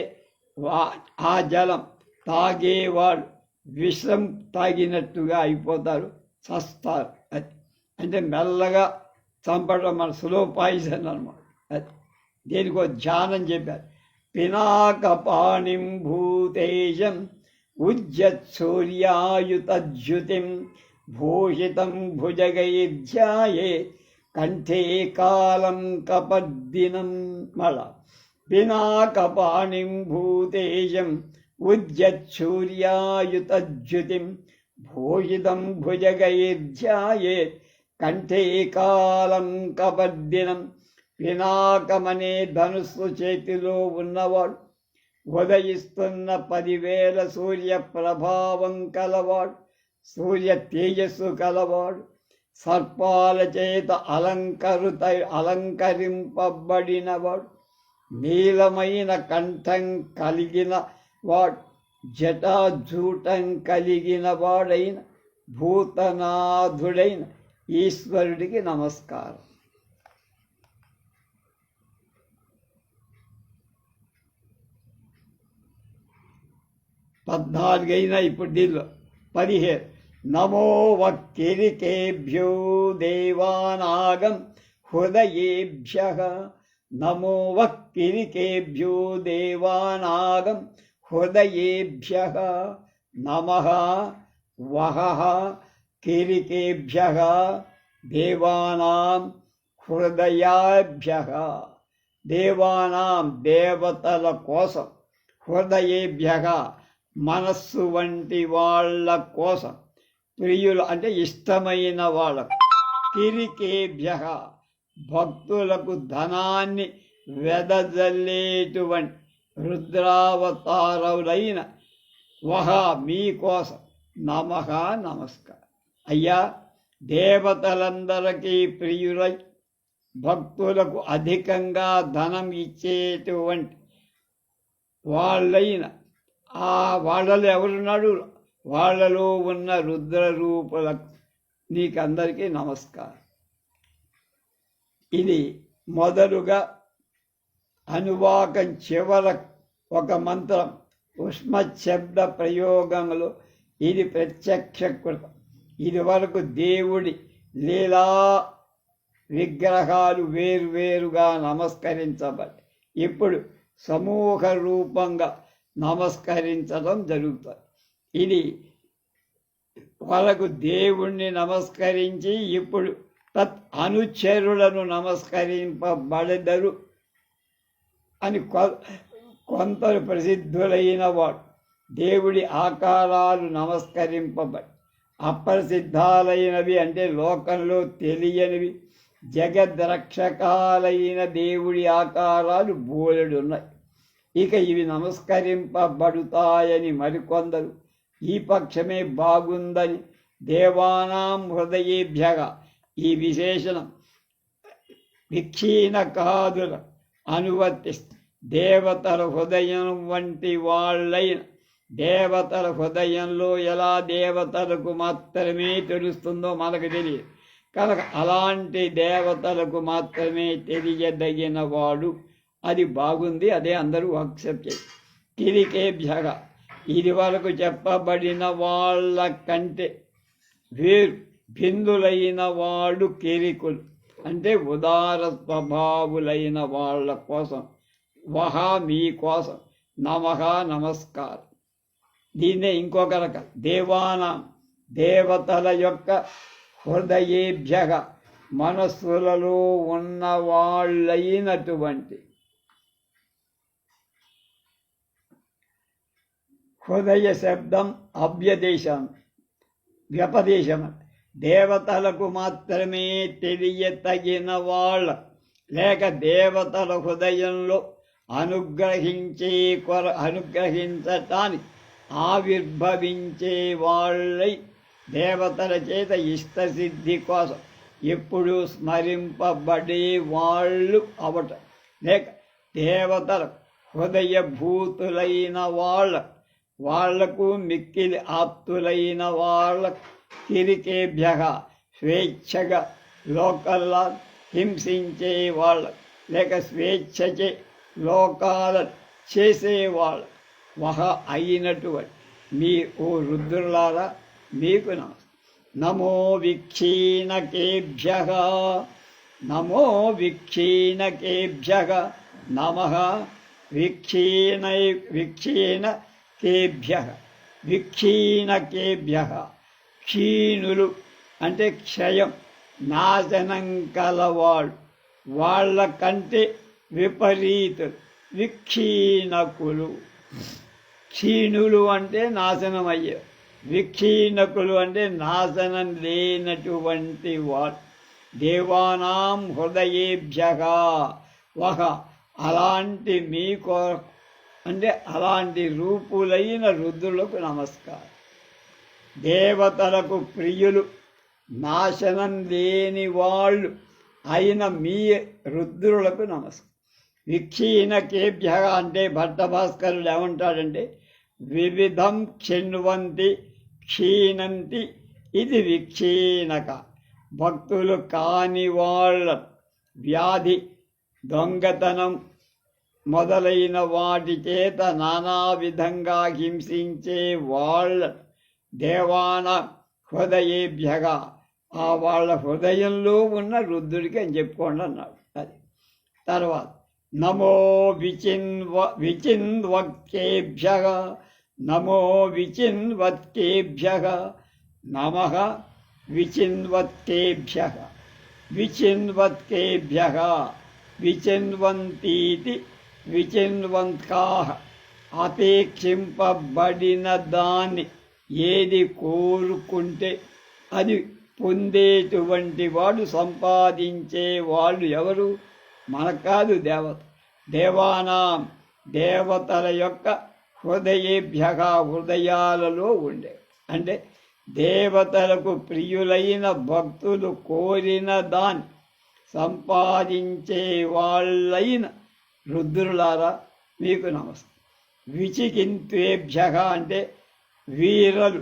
ఆ జలం తాగేవాడు విషం తాగినట్టుగా అయిపోతారు, చస్తారు. అది అంటే మెల్లగా చంపడం, మన స్లో పాయిజన్ అనమాట. అది దేనికో ధ్యానం చెప్పారు. పినాకపాణిం భూతేజం ఉజ్జత్సూర్యాయుతజ్యుతిం భూషితం భుజగైర్ధ్యాయే కంఠే కాలం కపద్దినం మళ పినాకపాణిం భూతేజం ఉద్యచ్చూర్యాయుతజ్యుతిం భూషితం భుజగైర్ధ్యాయేత్ కంఠే కాలం కపద్దినం. పినాకమనే ధనుస్సు చేతిలో ఉన్నవాడు, ఉదయిస్తున్న 10,000 సూర్య ప్రభావం కలవాడు, సూర్య తేజస్సు కలవాడు, సర్పాల చేత అలంకరింపబడినవాడు, నీలమైన కంఠం కలిగిన వాడు, జటాజూటం కలిగిన వాడైన భూతనాథుడైన ఈశ్వరుడికి నమస్కారం. పద్నాలుగైనా ఇప్పుడు దీనిలో 15. నమో వక్కిరికేభ్యో దేవానాగం హృదయేభ్యః. నమో వక్కిరికేభ్యో దేవానాగం హృదయేభ్యః. నమః వహః కిరికేభ్యః దేవానాం హృదయాభ్యః. దేవానాం దేవతల కోసం, హృదయేభ్యః మనస్సు వంటి వాళ్ళ కోసం, ప్రియులు అంటే ఇష్టమైన వాళ్ళకు, కిరికేభ్యః భక్తులకు ధనాన్ని వెదజల్లేటువంటి రుద్రావతారులైన వహ మీకోసం నమః నమస్కారం. అయ్యా, దేవతలందరికీ ప్రియులై భక్తులకు అధికంగా ధనం ఇచ్చేటువంటి వాళ్ళైన వాళ్ళలో ఎవరున్నాడు, వాళ్ళలో ఉన్న రుద్రరూపులకు నీకందరికీ నమస్కారం. ఇది మొదలుగా అనువాకం చివర ఒక మంత్రం ఉష్మశబ్ద ప్రయోగంలో ఇది ప్రత్యక్షకృతం. ఇది వరకు దేవుడి లీలా విగ్రహాలు వేరువేరుగా నమస్కరించబడి ఇప్పుడు సమూహ రూపంగా నమస్కరించడం జరుగుతుంది. ఇది వరకు దేవుణ్ణి నమస్కరించి ఇప్పుడు తత్ అనుచరులను నమస్కరింపబడెదరు అని కొందరు ప్రసిద్ధులైన వాడు దేవుడి ఆకారాలు నమస్కరింపబడి, అప్రసిద్ధాలైనవి అంటే లోకంలో తెలియనివి జగద్రక్షకాలైన దేవుడి ఆకారాలు బోలెడున్నాయి. ఇక ఇవి నమస్కరింపబడుతాయని మరికొందరు ఈ పక్షమే బాగుందని దేవానాం హృదయేభ్యః ఈ విశేషణం విక్షీణకాదుల అనువర్తిస్తూ దేవతల హృదయం వంటి వాళ్ళైన, దేవతల హృదయంలో ఎలా దేవతలకు మాత్రమే తెలుస్తుందో మనకు తెలియదు కనుక అలాంటి దేవతలకు మాత్రమే తెలియదగిన వాడు, అది బాగుంది, అదే అందరూ యాక్సెప్ట్ చేయి. కిరికేభ్యః ఇది వరకు చెప్పబడిన వాళ్ళ కంటే వేరు భిన్నులైన వాళ్ళు కిరికులు అంటే ఉదార స్వభావులైన వాళ్ళ కోసం వహ మీకోసం నమః నమస్కారం. దీన్నే ఇంకొక రకం దేవానాం దేవతల యొక్క హృదయేభ్యః మనస్సులలో ఉన్న వాళ్ళైనటువంటి హృదయ శబ్దం అవ్యదేశం వ్యపదేశం దేవతలకు మాత్రమే తెలియతగిన వాళ్ళ లేక దేవతల హృదయంలో అనుగ్రహించటానికి ఆవిర్భవించే వాళ్ళై దేవతల చేత ఇష్టసిద్ధి కోసం ఎప్పుడూ స్మరింపబడే వాళ్ళు అవటం, లేక దేవతల హృదయభూతులైన వాళ్లకు మిక్కిలి ఆప్తులైన వాళ్ళ కిరికేభ్యః స్వేచ్ఛగా లోకల్లా హింసించే వాళ్ళ లేక స్వేచ్ఛచే లోకాల చేసేవాళ్ళ వహ అయినటువంటి మీ ఓ రుద్రులారా మీకు నమో విక్షీణకేభ్యః. నమో విక్షీణకేభ్యః నమః విక్షీణకేభ్యః. విక్షీణకేభ్యః క్షీణులు అంటే క్షయం నాశనం కలవాడు, వాళ్ళ కంటే విపరీతులు, విక్షీణకులు. క్షీణులు అంటే నాశనం అయ్యే, విక్షీణకులు అంటే నాశనం లేనటువంటి వాడు. దేవానాం హృదయేభ్యగా ఒక అలాంటి మీకు అంటే అలాంటి రూపులైన రుద్రులకు నమస్కారం. దేవతలకు ప్రియులు, నాశనం లేని వాళ్ళు అయిన మీ రుద్రులకు నమస్కారం. విక్షీణకేభ్య అంటే భట్టభాస్కరుడు ఏమంటాడంటే, వివిధం క్షిణ్వంతి క్షీణంతి ఇది విక్షీణక. భక్తులు కాని వాళ్ళ వ్యాధి, దొంగతనం మొదలైన వాటి చేత నానా విధంగా హింసించే వాళ్ళ దేవాన హృదయేభ్యగా ఆ వాళ్ళ హృదయంలో ఉన్న రుద్రుడికి అని చెప్పుకోండి అన్నాడు. అది తర్వాత నమో విచిన్వక్తేభ్య నమో విచిన్వత్కేభ్య నమః విచిన్వత్కేభ్య విచిన్వత్కేభ్య విచిన్వంతీతి విచిన్వంత్కాః అపేక్షింపబడిన దాన్ని ఏది కోరుకుంటే అది పొందేటువంటి వాడు, సంపాదించే వాళ్ళు ఎవరు? మనకు కాదు, దేవత. దేవానాం దేవతల యొక్క హృదయేభ్యగా హృదయాలలో ఉండే అంటే దేవతలకు ప్రియులైన భక్తులు కోరిన దాన్ని సంపాదించే వాళ్ళైన రుద్రులారా మీకు నమస్తే. విచికింత్వేభ్య అంటే వీరలు,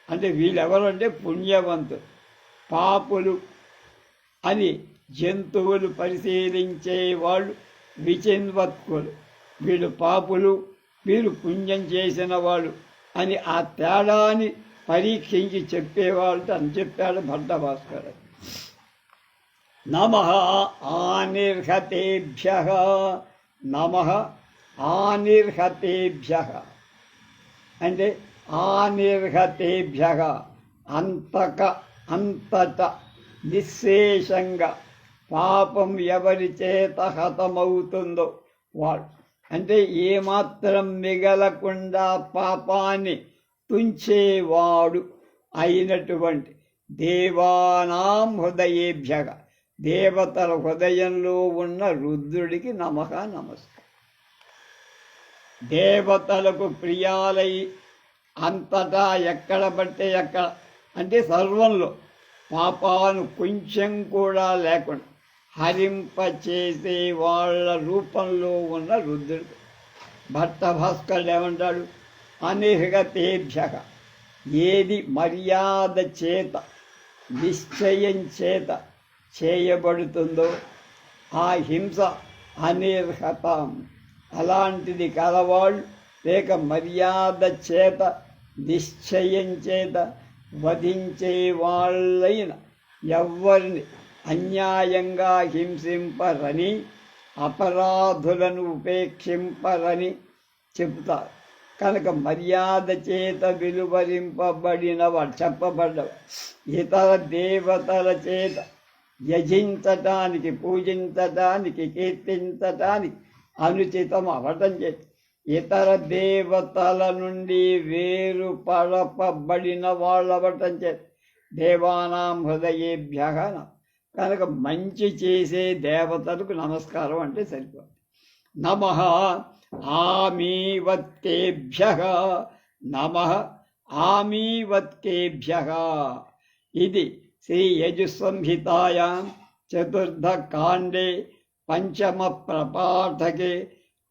అంటే వీళ్ళెవరు అంటే పుణ్యవంతులు. పాపులు అని జంతువులు పరిశీలించే వాళ్ళు విచిన్వత్కులు. వీళ్ళు పాపులు, వీరు పుణ్యం చేసిన వాళ్ళు అని ఆ తేడాని పరీక్షించి చెప్పేవాళ్ళు అని చెప్పాడు భట్టభాస్కర్. నమః ఆనిర్హతేభ్య నమః ఆనిర్హతేభ్య అంటే ఆనిర్హతేభ్య అంతట నిశ్శేషంగా పాపం ఎవరి చేత హతమవుతుందో వాడు, అంటే ఏమాత్రం మిగలకుండా పాపాన్ని తుంచేవాడు అయినటువంటి దేవానాం హృదయేభ్యగా దేవతల హృదయంలో ఉన్న రుద్రుడికి నమః నమస్కారం. దేవతలకు ప్రియాలై అంతటా ఎక్కడ పడితే ఎక్కడ అంటే సర్వంలో పాపాను కొంచెం కూడా లేకుండా హరింపచేసే వాళ్ళ రూపంలో ఉన్న రుద్రుడు. భట్టభాస్కరుడు ఏమంటాడు? అనిర్గతేభ్య ఏది మర్యాద చేత నిశ్చయం చేత చేయబడుతుందో ఆ హింస అనిర్హతం, అలాంటిది కలవాళ్ళు లేక మర్యాద చేత నిశ్చయం చేత వధించే వాళ్ళైన ఎవ్వరిని అన్యాయంగా హింసింపరని అపరాధులను ఉపేక్షింపరని చెబుతారు. కనుక మర్యాద చేత విలువరింపబడినవాడు చెప్పబడ్డవాడు ఇతర దేవతల చేత యజించటానికి, పూజించటానికి, కీర్తించటానికి అనుచితం అవటం చేత ఇతర దేవతల నుండి వేరుపడపబడిన వాళ్ళవటం చేత దేవానాం హృదయేభ్య. కనుక మంచి చేసే దేవతలకు నమస్కారం అంటే సరిపోతుంది. నమః ఆమీవత్కేభ్య నమః ఆమీవత్కేభ్య. ఇది శ్రీ యజుస్సంహితాయాం చతుర్థకాండే పంచమ ప్రపాఠకే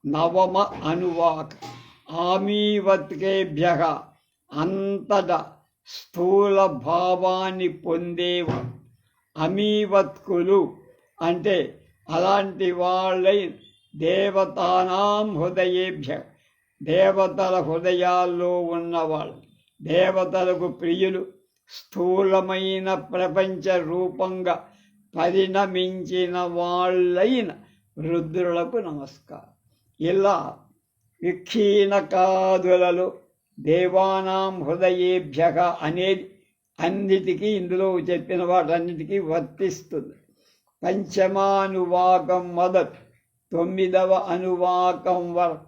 నవమ అనువాక. ఆమీవత్కేభ్య అంతట స్థూల భావాన్ని పొందేవా. అమీవత్కులు అంటే అలాంటి వాళ్ళై దేవతానాం హృదయేభ్య దేవతల హృదయాల్లో ఉన్నవాళ్ళు, దేవతలకు ప్రియులు, స్థూలమైన ప్రపంచ రూపంగా పరిణమించిన వాళ్ళైన రుద్రులకు నమస్కారం. ఇలా విక్షీణకాదులలో దేవానాం హృదయేభ్య అనేది అన్నిటికీ ఇందులో చెప్పిన వాటన్నిటికీ వర్తిస్తుంది. పంచమానువాకం మొదలు 9వ అనువాకం వరకు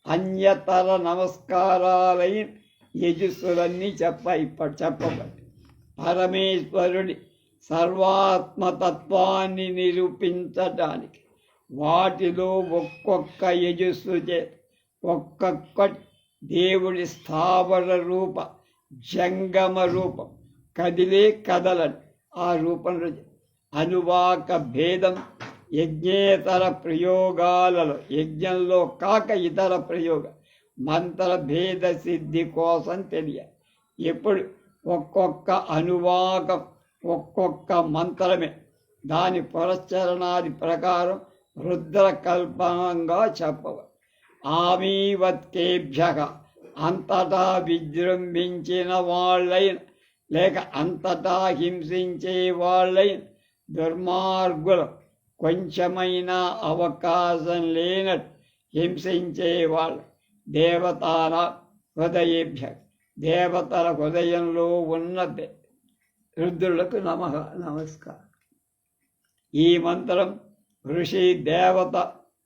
అన్యతర నమస్కారాలైన యజస్సులన్నీ చెప్పబడి పరమేశ్వరుడి సర్వాత్మతత్వాన్ని నిరూపించటానికి వాటిలో ఒక్కొక్క యజస్సు చేత ఒక్కొక్కటి దేవుడి స్థావర రూప జంగమ రూపం, కదిలే కదలని ఆ రూపంలో అనువాక భేదం యజ్ఞేతర ప్రయోగాలలో, యజ్ఞంలో కాక ఇతర ప్రయోగ మంత్ర భేద సిద్ధి కోసం తెలియాలి. ఎప్పుడు ఒక్కొక్క అనువాకం ఒక్కొక్క మంత్రమే దాని పురశ్చరణాది ప్రకారం రుద్రకల్పంగా చెప్పవచ్చు. ఆమీవత్కేభ్య అంతటా విజృంభించిన వాళ్ళైన లేక అంతటా హింసించే వాళ్ళైన దుర్మార్గులు కొంచెమైనా అవకాశం లేనట్టు హింసించేవాళ్ళు దేవతాల హృదయేభ్య దేవతల హృదయంలో ఉన్నదే రుద్రులకు నమస్కారం. ఈ మంత్రం ఋషి దేవత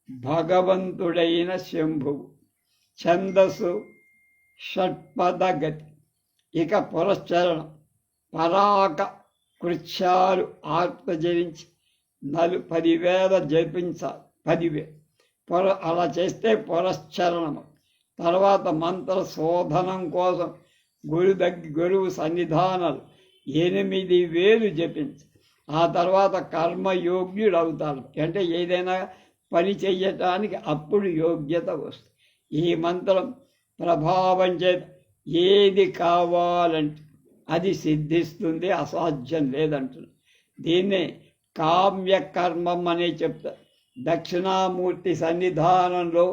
భగవంతుడైన శంభువు ఛందస్సు షట్పదగతి. ఇక పురశ్చరణం పరాక కృత్యాలు ఆత్మజరించి 10,000 జపించాలి. 10,000 అలా చేస్తే పురశ్చరణము. తర్వాత మంత్ర శోధనం కోసం గురువు సన్నిధానాలు 8,000 జపించి ఆ తర్వాత కర్మయోగ్యుడు అవుతాడు. అంటే ఏదైనా పని చెయ్యటానికి అప్పుడు యోగ్యత వస్తుంది. ఈ మంత్రం ప్రభావం చేత ఏది కావాలంటే అది సిద్ధిస్తుంది, అసాధ్యం లేదంటున్నారు. దీన్నే కామ్యకర్మం అనే చెప్తారు. దక్షిణామూర్తి సన్నిధానంలో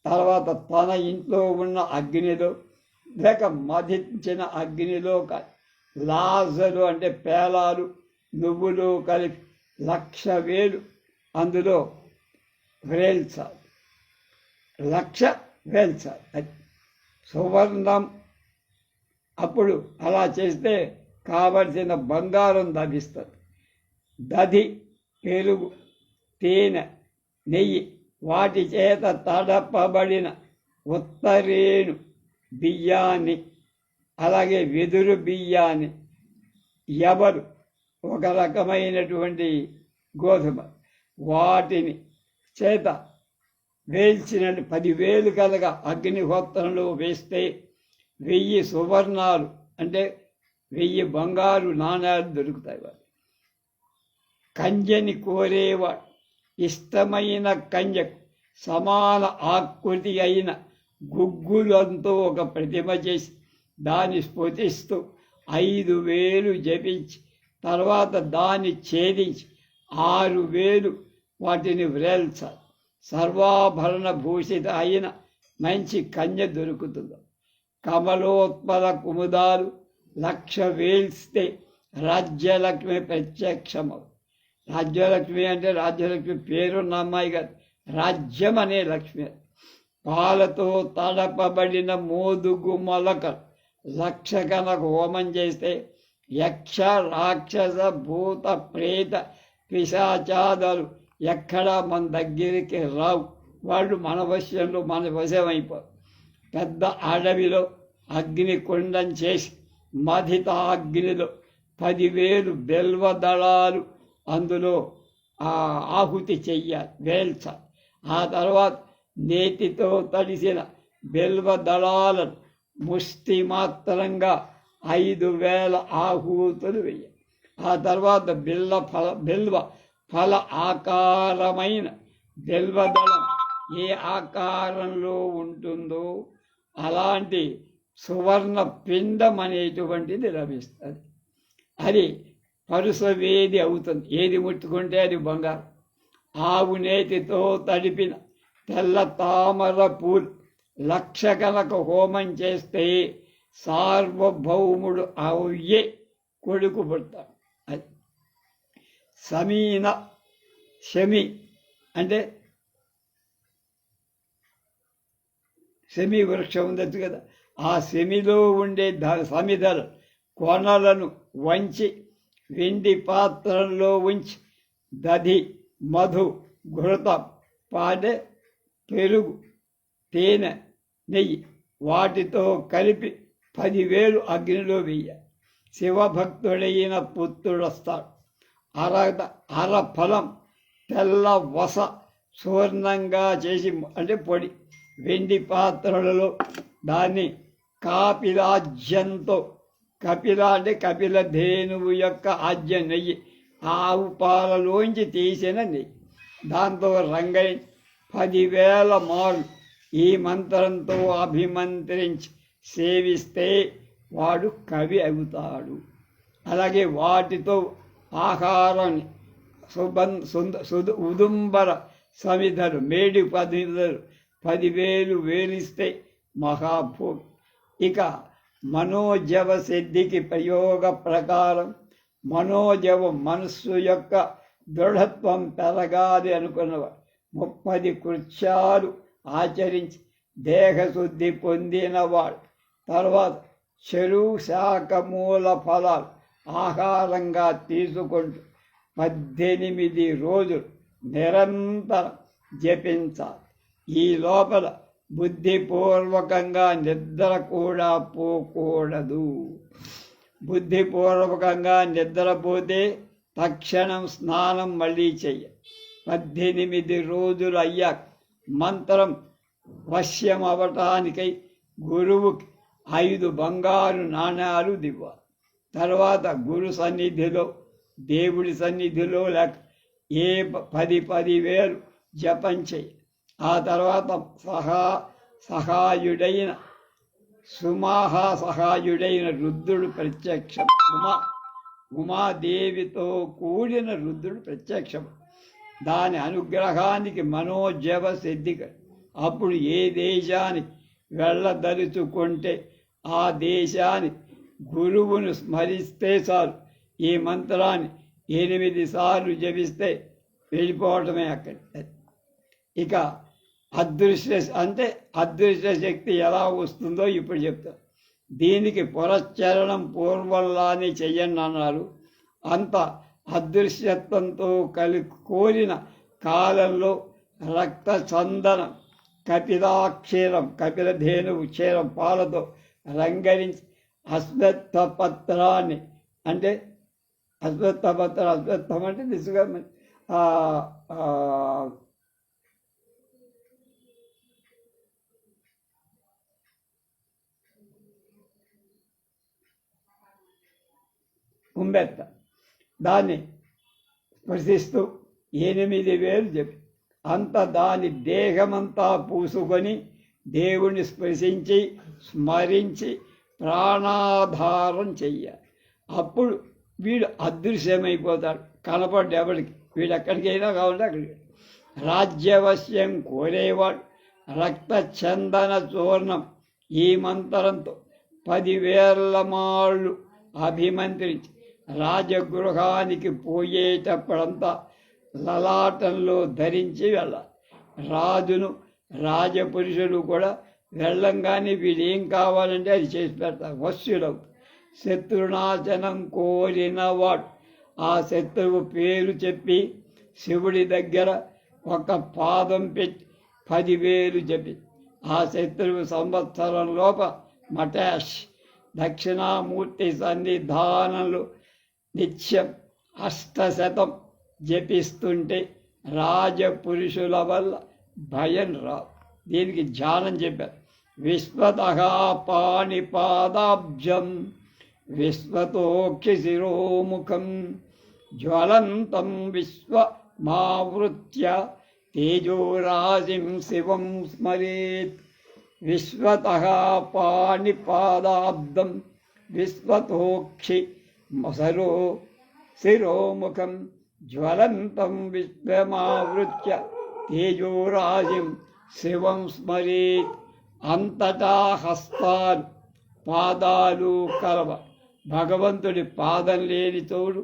తర్వాత తన ఇంట్లో ఉన్న అగ్నిలో లేక మధించిన అగ్నిలో లాజలు అంటే పేలాలు నువ్వులు కలిపి 1,00,000 అందులో వేల్చాలి. 1,00,000 వేల్చాలి. అది సువర్ణం. అప్పుడు అలా చేస్తే కావలసిన బంగారం లభిస్తుంది. దధి, పెరుగు, తేనె, నెయ్యి వాటి చేత తడపబడిన ఉత్తరేణు బియ్యాన్ని అలాగే వెదురు బియ్యాన్ని ఎవరు ఒక రకమైనటువంటి గోధుమ వాటిని చేత వేల్చినట్టు 10,000 కలగా అగ్నిహోత్రంలో వేస్తే 1000 సువర్ణాలు అంటే 1000 బంగారు నాణ్యాలు దొరుకుతాయి. వారు కంజని కోరేవాడు ఇష్టమైన కంజకు సమాన ఆకృతి అయిన గుగ్గులంతో ఒక ప్రతిమ చేసి దాన్ని స్ఫుతిస్తూ 5,000 జపించి తర్వాత దాన్ని ఛేదించి 6,000 వాటిని వ్రేల్చాలి. సర్వాభరణ భూషిత అయిన మంచి కన్య దొరుకుతుంది. కమలోత్పల కుముదాలు 1,00,000 వేల్స్తే రాజ్యలక్ష్మి ప్రత్యక్షమవు. రాజ్యలక్ష్మి అంటే రాజ్యలక్ష్మి పేరున్న అమ్మాయి కాదు, రాజ్యం అనే లక్ష్మి. పాలతో తడపబడిన మోదుగు మొలకలు 1,00,000 కనుక హోమం చేస్తే యక్ష రాక్షస భూత ప్రేత పిశాచాదాలు ఎక్కడా మన దగ్గరికి రావు. వాళ్ళు మన వశమైపోరు. పెద్ద అడవిలో అగ్నికుండం చేసి మధిత అగ్నిలో 10,000 బెల్వదళాలు అందులో ఆహుతి చెయ్యాలి, వేల్చాలి. ఆ తర్వాత నేతితో తడిసిన బెల్వదళాలను ముష్టి మాత్రంగా 5,000 ఆహుతులు వేయాలి. ఆ తర్వాత బెల్వ ఫల ఆకారమైన బెల్వదళం ఏ ఆకారంలో ఉంటుందో అలాంటి సువర్ణ పిండం అనేటువంటిది లభిస్తుంది. అది పరుసవేది అవుతుంది. ఏది ముట్టుకుంటే అది బంగారం. ఆవు నేతితో తడిపిన తెల్ల తామర పూలు 1,00,000 కనుక హోమం చేస్తే సార్వభౌముడు అయ్యే కొడుకు పుడతాడు. అది సమీన శమి అంటే శమి వృక్షం ఉండొచ్చు కదా, ఆ శమిలో ఉండే సమిధలు కొనలను వంచి వెండి పాత్రల్లో ఉంచి దధి మధు ఘృతం పాడే పెరుగు తేనె నెయ్యి వాటితో కలిపి 10,000 అగ్నిలో వెయ్య. శివభక్తుడైన పుత్రుడొస్తాడు. అర ఫలం తెల్ల వస సువర్ణంగా చేసి అంటే పొడి వెండి పాత్రలలో దాన్ని కాపిలాజ్యంతో కపిల అంటే కపిల ధేనువు యొక్క ఆజ్య నెయ్యి ఆవు పాలలోంచి తీసిన నెయ్యి దాంతో రంగై 10,000 మార్లు ఈ మంత్రంతో అభిమంత్రించి సేవిస్తే వాడు కవి అవుతాడు. అలాగే వాటితో ఆహారాన్ని ఉదుంబర సమిధలు మేడి పదిధలు 10,000 వేలిస్తే మహాభోగి. ఇక మనోజవ సిద్ధికి ప్రయోగ ప్రకారం మనోజవం మనస్సు యొక్క దృఢత్వం పెరగాలి అనుకున్నవాడు 30 కృత్యాలు ఆచరించి దేహశుద్ధి పొందినవాడు తర్వాత చెరువు శాఖమూల ఫలాలు ఆహారంగా తీసుకుంటూ 18 రోజులు నిరంతరం జపించాలి. ఈ లోపల బుద్ధిపూర్వకంగా నిద్ర కూడా పోకూడదు. బుద్ధిపూర్వకంగా నిద్రపోతే తక్షణం స్నానం మళ్ళీ చెయ్య. 18 రోజులు అయ్యాక మంత్రం వశ్యం అవటానికై గురువుకి 5 బంగారు నాణ్యాలు దివ్వాలి. తర్వాత గురు సన్నిధిలో దేవుడి సన్నిధిలో లేక ఏ 10,000 జపం చేయి. ఆ తర్వాత సహాయుడైన రుద్రుడు ప్రత్యక్షం ఉమాదేవితో కూడిన రుద్రుడు ప్రత్యక్షం. దాని అనుగ్రహానికి మనోజవ సిద్ధిక. అప్పుడు ఏ దేశానికి వెళ్ళదలుచుకుంటే ఆ దేశానికి గురువును స్మరిస్తే చాలు. ఈ మంత్రాన్ని 8 సార్లు జపిస్తే వెళ్ళిపోవటమే అక్కడ. ఇక అదృశ్య శక్తి ఎలా వస్తుందో ఇప్పుడు చెప్తాను. దీనికి పురశ్చరణం పూర్వంలానే చెయ్యండి అన్నారు. అంత అదృశ్యత్వంతో కోరిన కాలంలో రక్త చందనం కపిల ధేనువు క్షీరం పాలతో రంగరించి అశ్వత్థపత్రాన్ని అంటే అశ్వత్థం అంటే దిశగా కుంబెత్త దాన్ని స్పృశిస్తూ 8,000 చెప్పి అంత దాని దేహమంతా పూసుకొని దేవుణ్ణి స్మరించి ప్రాణాధారం చెయ్యాలి. అప్పుడు వీడు అదృశ్యమైపోతాడు. కనపడ్డు ఎవరికి. వీడు ఎక్కడికైనా కావాలంటే అక్కడికి. రాజ్యవశ్యం కోరేవాడు రక్త చందన చూర్ణం ఈ మంత్రంతో 10,000 మార్లు అభిమంత్రించి రాజగృహానికి పోయేటప్పుడంతా లలాటంలో ధరించి వెళ్ళాలి. రాజును రాజపురుషులు కూడా వెళ్ళంగానే వీడు ఏం కావాలంటే అది చేసి పెడతారు. వశ్యులవు శత్రునాశనం కోరినవాడు ఆ శత్రువు పేరు చెప్పి శివుడి దగ్గర ఒక పాదం పెట్టి 10,000 చెప్పి ఆ శత్రువు సంవత్సరం లోప మటాష్ దక్షిణామూర్తి సన్నిధానంలో నిత్యం 800 జపిస్తుంటే రాజపురుషుల వల్ల భయం రాదు. దీనికి ధ్యానం చెప్పారు. విశ్వతః పాణిపాదాబ్జం విశ్వతోక్షి శిరోముఖం జ్వలంతం విశ్వమావృత్య తేజోరాశిం శివం స్మరేత్. విశ్వతః పాణిపాదాబ్దం విశ్వతోక్షి శిరోముఖం జ్వలంతం విశ్వమావృత్య తేజోరాశిం శివం స్మరేత్. అంతటా హస్తాలు పాదాలు కలవ. భగవంతుడి పాదం లేని చోటు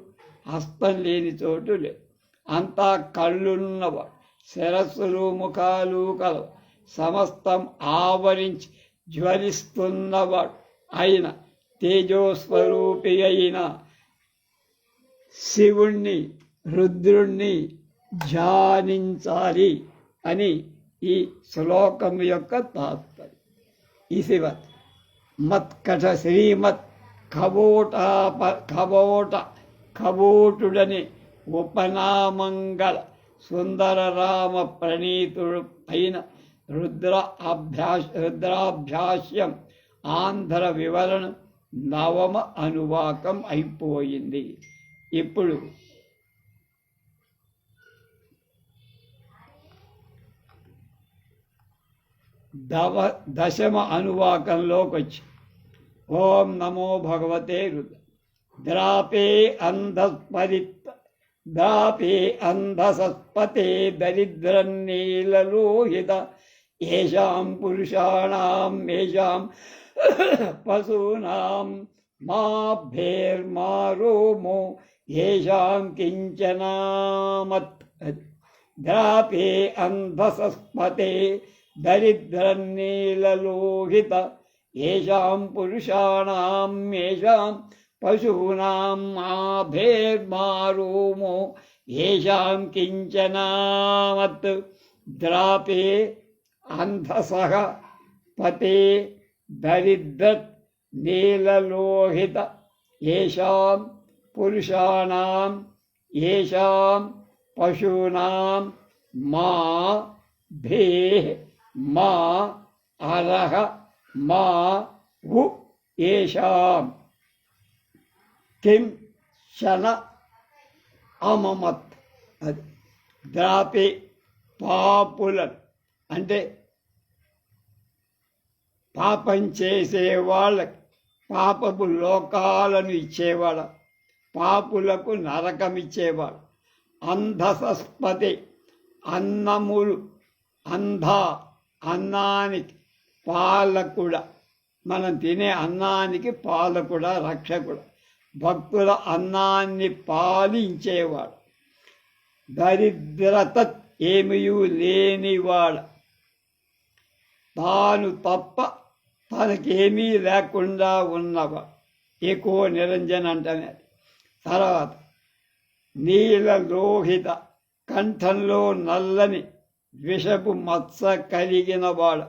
హస్తం లేని చోటు లేదు. అంతా కళ్ళున్నవాడు శిరస్సులు ముఖాలు కలవ. సమస్తం ఆవరించి జ్వలిస్తున్నవాడు అయిన తేజోస్వరూపి అయిన శివుణ్ణి రుద్రుణ్ణి ధ్యానించాలి అని ఈ శ్లోకం యొక్క తాత్పర్యం. ఇసివత్ మత్కట శ్రీమత్ కబోటుడని ఉపనామంగళ సుందరరామ ప్రణీతుడు అయిన రుద్రాభ్యాస్యం ఆంధ్ర వివరణ నవమ అనువాకం అయిపోయింది. ఇప్పుడు దశమ అనువాకంలోకి వచ్చి ఓం నమో భగవతే రుద్ర ద్రాపే అంధసత్పతే దరిద్రన్నీలలోహిత ఏషాం పురుషాణం ఏషాం పశూనాం మాభేర్మారోమో ఏషాం కించనామత్. ద్రాపే అంధసత్పతే దరిద్రన్నీలలోహిత ఏషాం పురుషాణం ఏషాం పశూనాం మాభేర్మారోమో ఏషాం కించనామత్. ద్రాపే అంధసః పతే దరిద్ర నీలలోహిత ఏషాం పురుషాణం ఏషాం పశూనాం మా భే మా అరహ మా వు ఏషాం కిం శన అమమత్. అది ద్రాపే పాపులను అంటే పాపం చేసేవాళ్ళకి పాపపు లోకాలను ఇచ్చేవాడు, పాపులకు నరకం ఇచ్చేవాడు. అంధసస్పతి అన్నములు అన్నానికి పాలకుడ, మనం తినే అన్నానికి పాలకుడ రక్షకుడ, భక్తుల అన్నాన్ని పాలించేవాడు. దరిద్రత ఏమియూ లేనివాడు, తాను తప్ప తనకేమీ లేకుండా ఉన్నవాడు. ఎక్కువ నిరంజన్ అంటనే. తర్వాత నీలలోహిత కంఠంలో నల్లని విషపు మత్స కలిగినవాడు,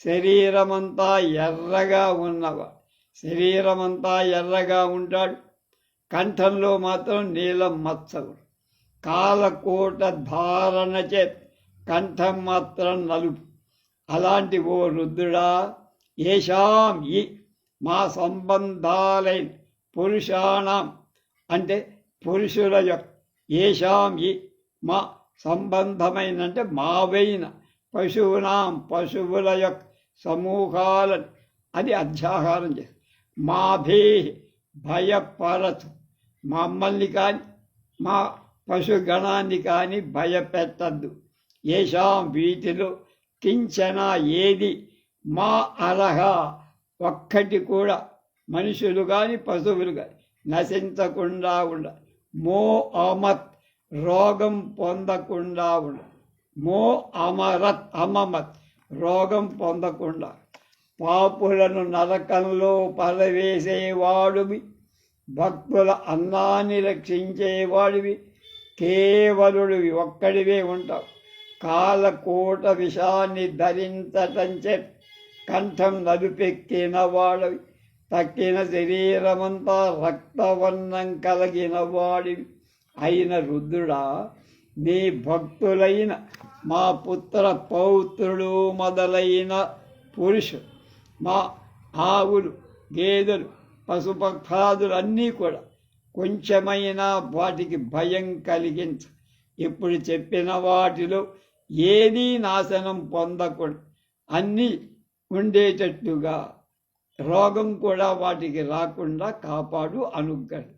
శరీరమంతా ఎర్రగా ఉన్నవాడు. శరీరమంతా ఎర్రగా ఉంటాడు, కంఠంలో మాత్రం నీలం మత్సడు. కాలకోట ధారణ చే కంఠం మాత్రం నలుపు. అలాంటి ఓ రుద్రుడా, ఏషాం ఈ మా సంబంధాలైన పురుషాణం అంటే పురుషుల యొక్క, ఏషాం ఈ మా సంబంధమైన అంటే మావైన, పశువునాం పశువుల యొక్క సమూహాలను అది అధ్యాహారం చేస్తుంది. మాభే భయపరచు, మమ్మల్ని కానీ మా పశుగణాన్ని కానీ భయపెట్టద్దు. ఏషాం వీటిలో కించన ఏది మా అర్హ ఒక్కటి కూడా మనుషులు కానీ పశువులు కానీ నశించకుండా ఉండ. మో అమత్ రోగం పొందకుండా ఉండ. మో అమరత్ అమమత్ రోగం పొందకుండా. పాపులను నరకంలో పరవేసేవాడివి, భక్తుల అన్నాన్ని రక్షించేవాడివి, కేవలుడివి ఒక్కడివే ఉంటావు. కాలకోట విషాన్ని ధరించటంచే కంఠం నలుపెక్కిన వాడివి, తక్కిన శరీరమంతా రక్తవర్ణం కలిగిన వాడివి అయిన రుద్రుడా, నీ భక్తులైన మా పుత్ర పౌత్రులు మొదలైన పురుషులు, మా ఆవులు గేదెలు పశుపక్షాదులు అన్నీ కూడా కొంచెమైనా వాటికి భయం కలిగించ. ఇప్పుడు చెప్పిన వాటిలో ఏదీ నాశనం పొందకుండా అన్నీ ఉండేటట్టుగా, రోగం కూడా వాటికి రాకుండా కాపాడు అనుగ్రహం.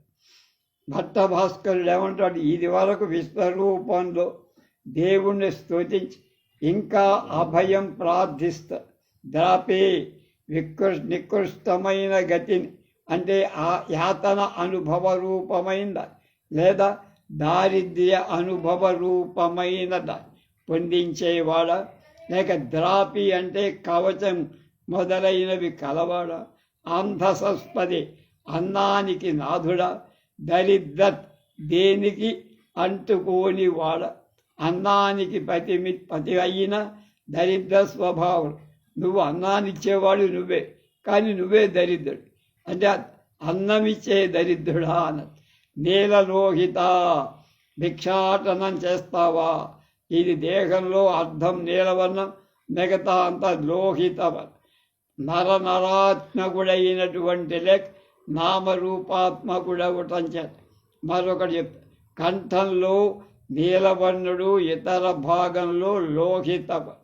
భట్ట భాస్కరుడు ఏమంటాడు, ఇది వరకు విశ్వరూపంలో దేవుణ్ణి స్తుతించి ఇంకా అభయం ప్రార్థిస్తా. ద్రాపే నికృష్టమైన గతిని అంటే ఆ యాతన అనుభవ రూపమైందా లేదా దారిద్ర్య అనుభవ రూపమైనదా పొందించేవాడా, లేక ద్రాపి అంటే కవచం మొదలైనవి కలవాడా, అంధసస్పది అన్నానికి నాథుడ, దరిద్రత్ దేనికి అంటుకోని వాడ, అన్నానికి పతి అయిన దరిద్ర స్వభావం. నువ్వు అన్నాన్నిచ్చేవాడు నువ్వే, కానీ నువ్వే దరిద్రుడు. అంటే అన్నమిచ్చే దరిద్రుడా అన్నది. నీలలోహిత, భిక్షాటనం చేస్తావా? ఇది దేహంలో అర్థం నీలవర్ణం, మిగతా అంతా లోహితవర్ణం. నరాత్మకుడైనటువంటి లెక్ నామరూపాత్మకుడవటం చేత. మరొకటి చెప్తా, కంఠంలో నీలవర్ణుడు, ఇతర భాగంలో లోహితవర్ణం.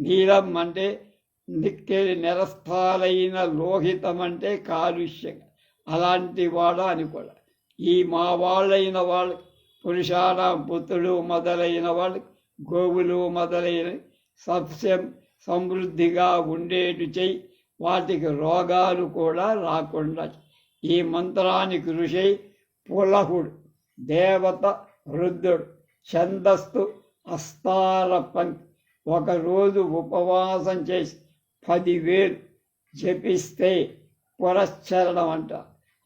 నీలం అంటే నిక్కెలి నిరస్థాలైన, లోహితం అంటే కాలుష్యం. అలాంటి వాడా అని కూడా. ఈ మా వాళ్ళైన వాళ్ళు, పురుషాల పుత్రులు మొదలైన వాళ్ళు, గోవులు మొదలైన సస్యం సమృద్ధిగా ఉండేటు చెయ్యి, వాటికి రోగాలు కూడా రాకుండా. ఈ మంత్రానికి ఋషి పులహుడు, దేవత రుద్రుడు, ఛందస్సు అస్తార పంక్తి. ఒకరోజు ఉపవాసం చేసి 10,000 జపిస్తే పురశ్చరణం అంట.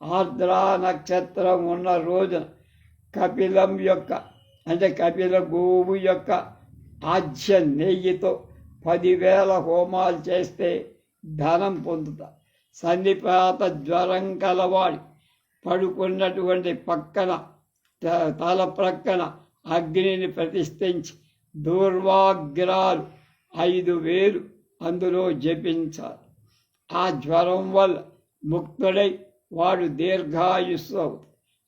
ఆర్ద్రా నక్షత్రం ఉన్న రోజున కపిలం యొక్క, అంటే కపిల గోవు యొక్క ఆజ్య నెయ్యితో 10,000 హోమాలు చేస్తే ధనం పొందుతా. సన్నిపాత జ్వరం కలవాడి పడుకున్నటువంటి పక్కన, తల ప్రక్కన అగ్నిని ప్రతిష్ఠించి దూర్వాగ్రాలు 5,000 అందులో జపించాలి. ఆ జ్వరం వల్ల ముక్తుడై వాడు దీర్ఘాయుస్సు అవుతాడు.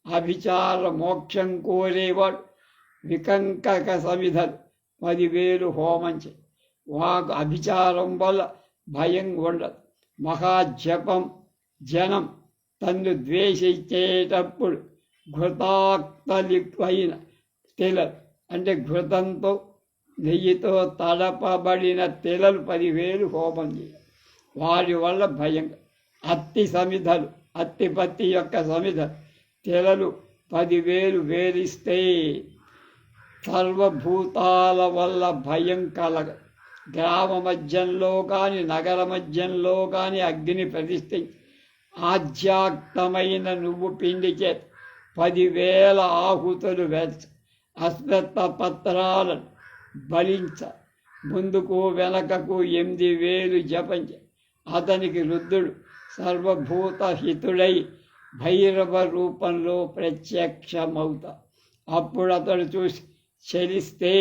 అభిచార మోక్షం కోరేవాడు వికంకక సమిధలు 10,000 హోమం చేయి. వాకు అభిచారం వల్ల భయం ఉండదు. మహాజపం జనం తన్ను ద్వేషించేటప్పుడు ఘృతాక్తలిపైన తెలలు, అంటే ఘృతంతో నెయ్యితో తడపబడిన తెలలు 10,000 హోమం చేయాలి. వారి వల్ల భయం. అత్తి సమిధలు, అత్తిపత్తి యొక్క సమిధలు తెలలు 10,000 వేలిస్తే సర్వభూతాల వల్ల భయం కలగ. గ్రామ మధ్యంలో కానీ నగర మధ్యంలో కానీ అగ్ని ప్రతిష్ఠించి ఆధ్యాత్మైన నువ్వు పిండి చేత 10,000 ఆహుతులు వేల్చ. అశ్వత్థ పత్రాలను బలించ. ముందుకు వెనకకు 8,000 జపించ. అతనికి రుద్రుడు సర్వభూత హితుడై భైరవ రూపంలో ప్రత్యక్షమవుతా. అప్పుడు అతడు చూసి చలిస్తే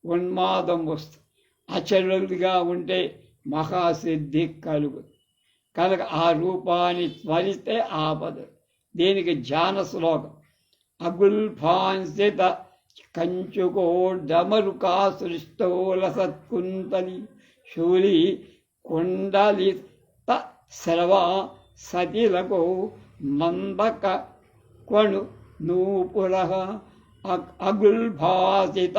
ఉన్మాదం వస్తుంది, అచలుగా ఉంటే మహాసిద్ధి కలుగుతుంది. కనుక ఆ రూపాన్ని స్మరిస్తే ఆపద. దీనికి ధ్యాన శ్లోకం. అగుల్ఫాంసిత కంచుకోడమరుకా సృష్టోల సత్కుంతలి శూలి కుండలిత స్రవా సతిలకు మందక క్వణు నూపుర. అగుల్భాసిత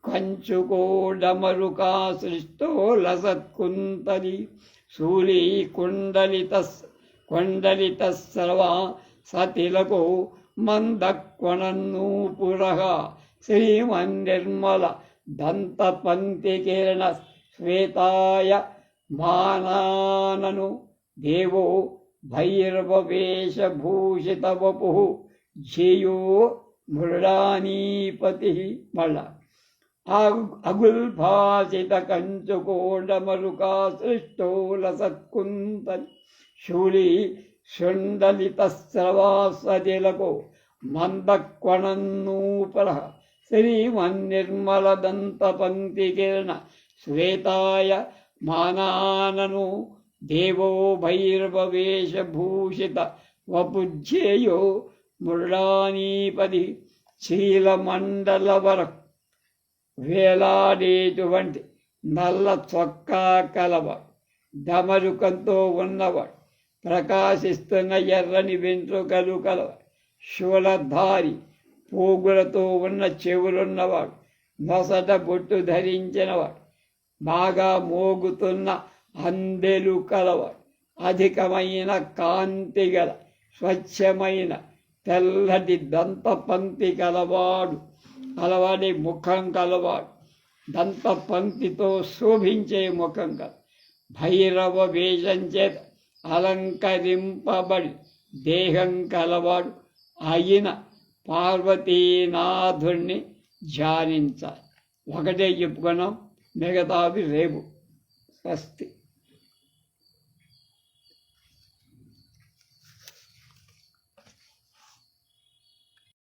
కంచుకోడమరుకా సృష్టోల సత్కుంతలి శూలి కుండలిత స్రవా సతిలకు మందక్వణన్నూపుర. శ్రీమన్నిర్మల దంతపంక్తి కిరణ శ్వేతాయ మానానను దేవో భైరవ వేషభూషిత వపు ఝేయో మృడానీపతి. మళ్ళా అగుల్భాసిత కంచుకోడమరుకా సృష్టోల సత్కుంతలి శూలి శుండలిత స్రవాసతిలకు మందక్వణన్నూపర. శ్రీమన్నిర్మల దంతపంక్తి కిరణ శ్వేతాయ మానానను దేవో భైరవ వేషభూషిత వపుజ్జేయో మృడానీపది. శీలమండలవర వేలాడేటువంటి నల్ల చొక్కా కలవాడు, డమరుకంతో ఉన్నవాడు, ప్రకాశిస్తున్న ఎర్రని వెంట్రుకలు కలవాడు, శూలధారి పోగులతో ఉన్న చెవులున్నవాడు, నొసట బొట్టు ధరించినవాడు, బాగా మోగుతున్న అందెలు కలవాడు, అధికమైన కాంతి గల స్వచ్ఛమైన తెల్లటి దంతపంక్తి కలవాడు, అలవాడి ముఖం కలవాడు, దంతపంక్తితో శోభించే ముఖం కల భైరవ వేషం చేత అలంకరింపబడి దేహం కలవాడు అయిన పార్వతీనాథుణ్ణి ధ్యానించాలి. ఒకటే చెప్పుకున్నాం, మిగతావి రేపు. స్వస్తి.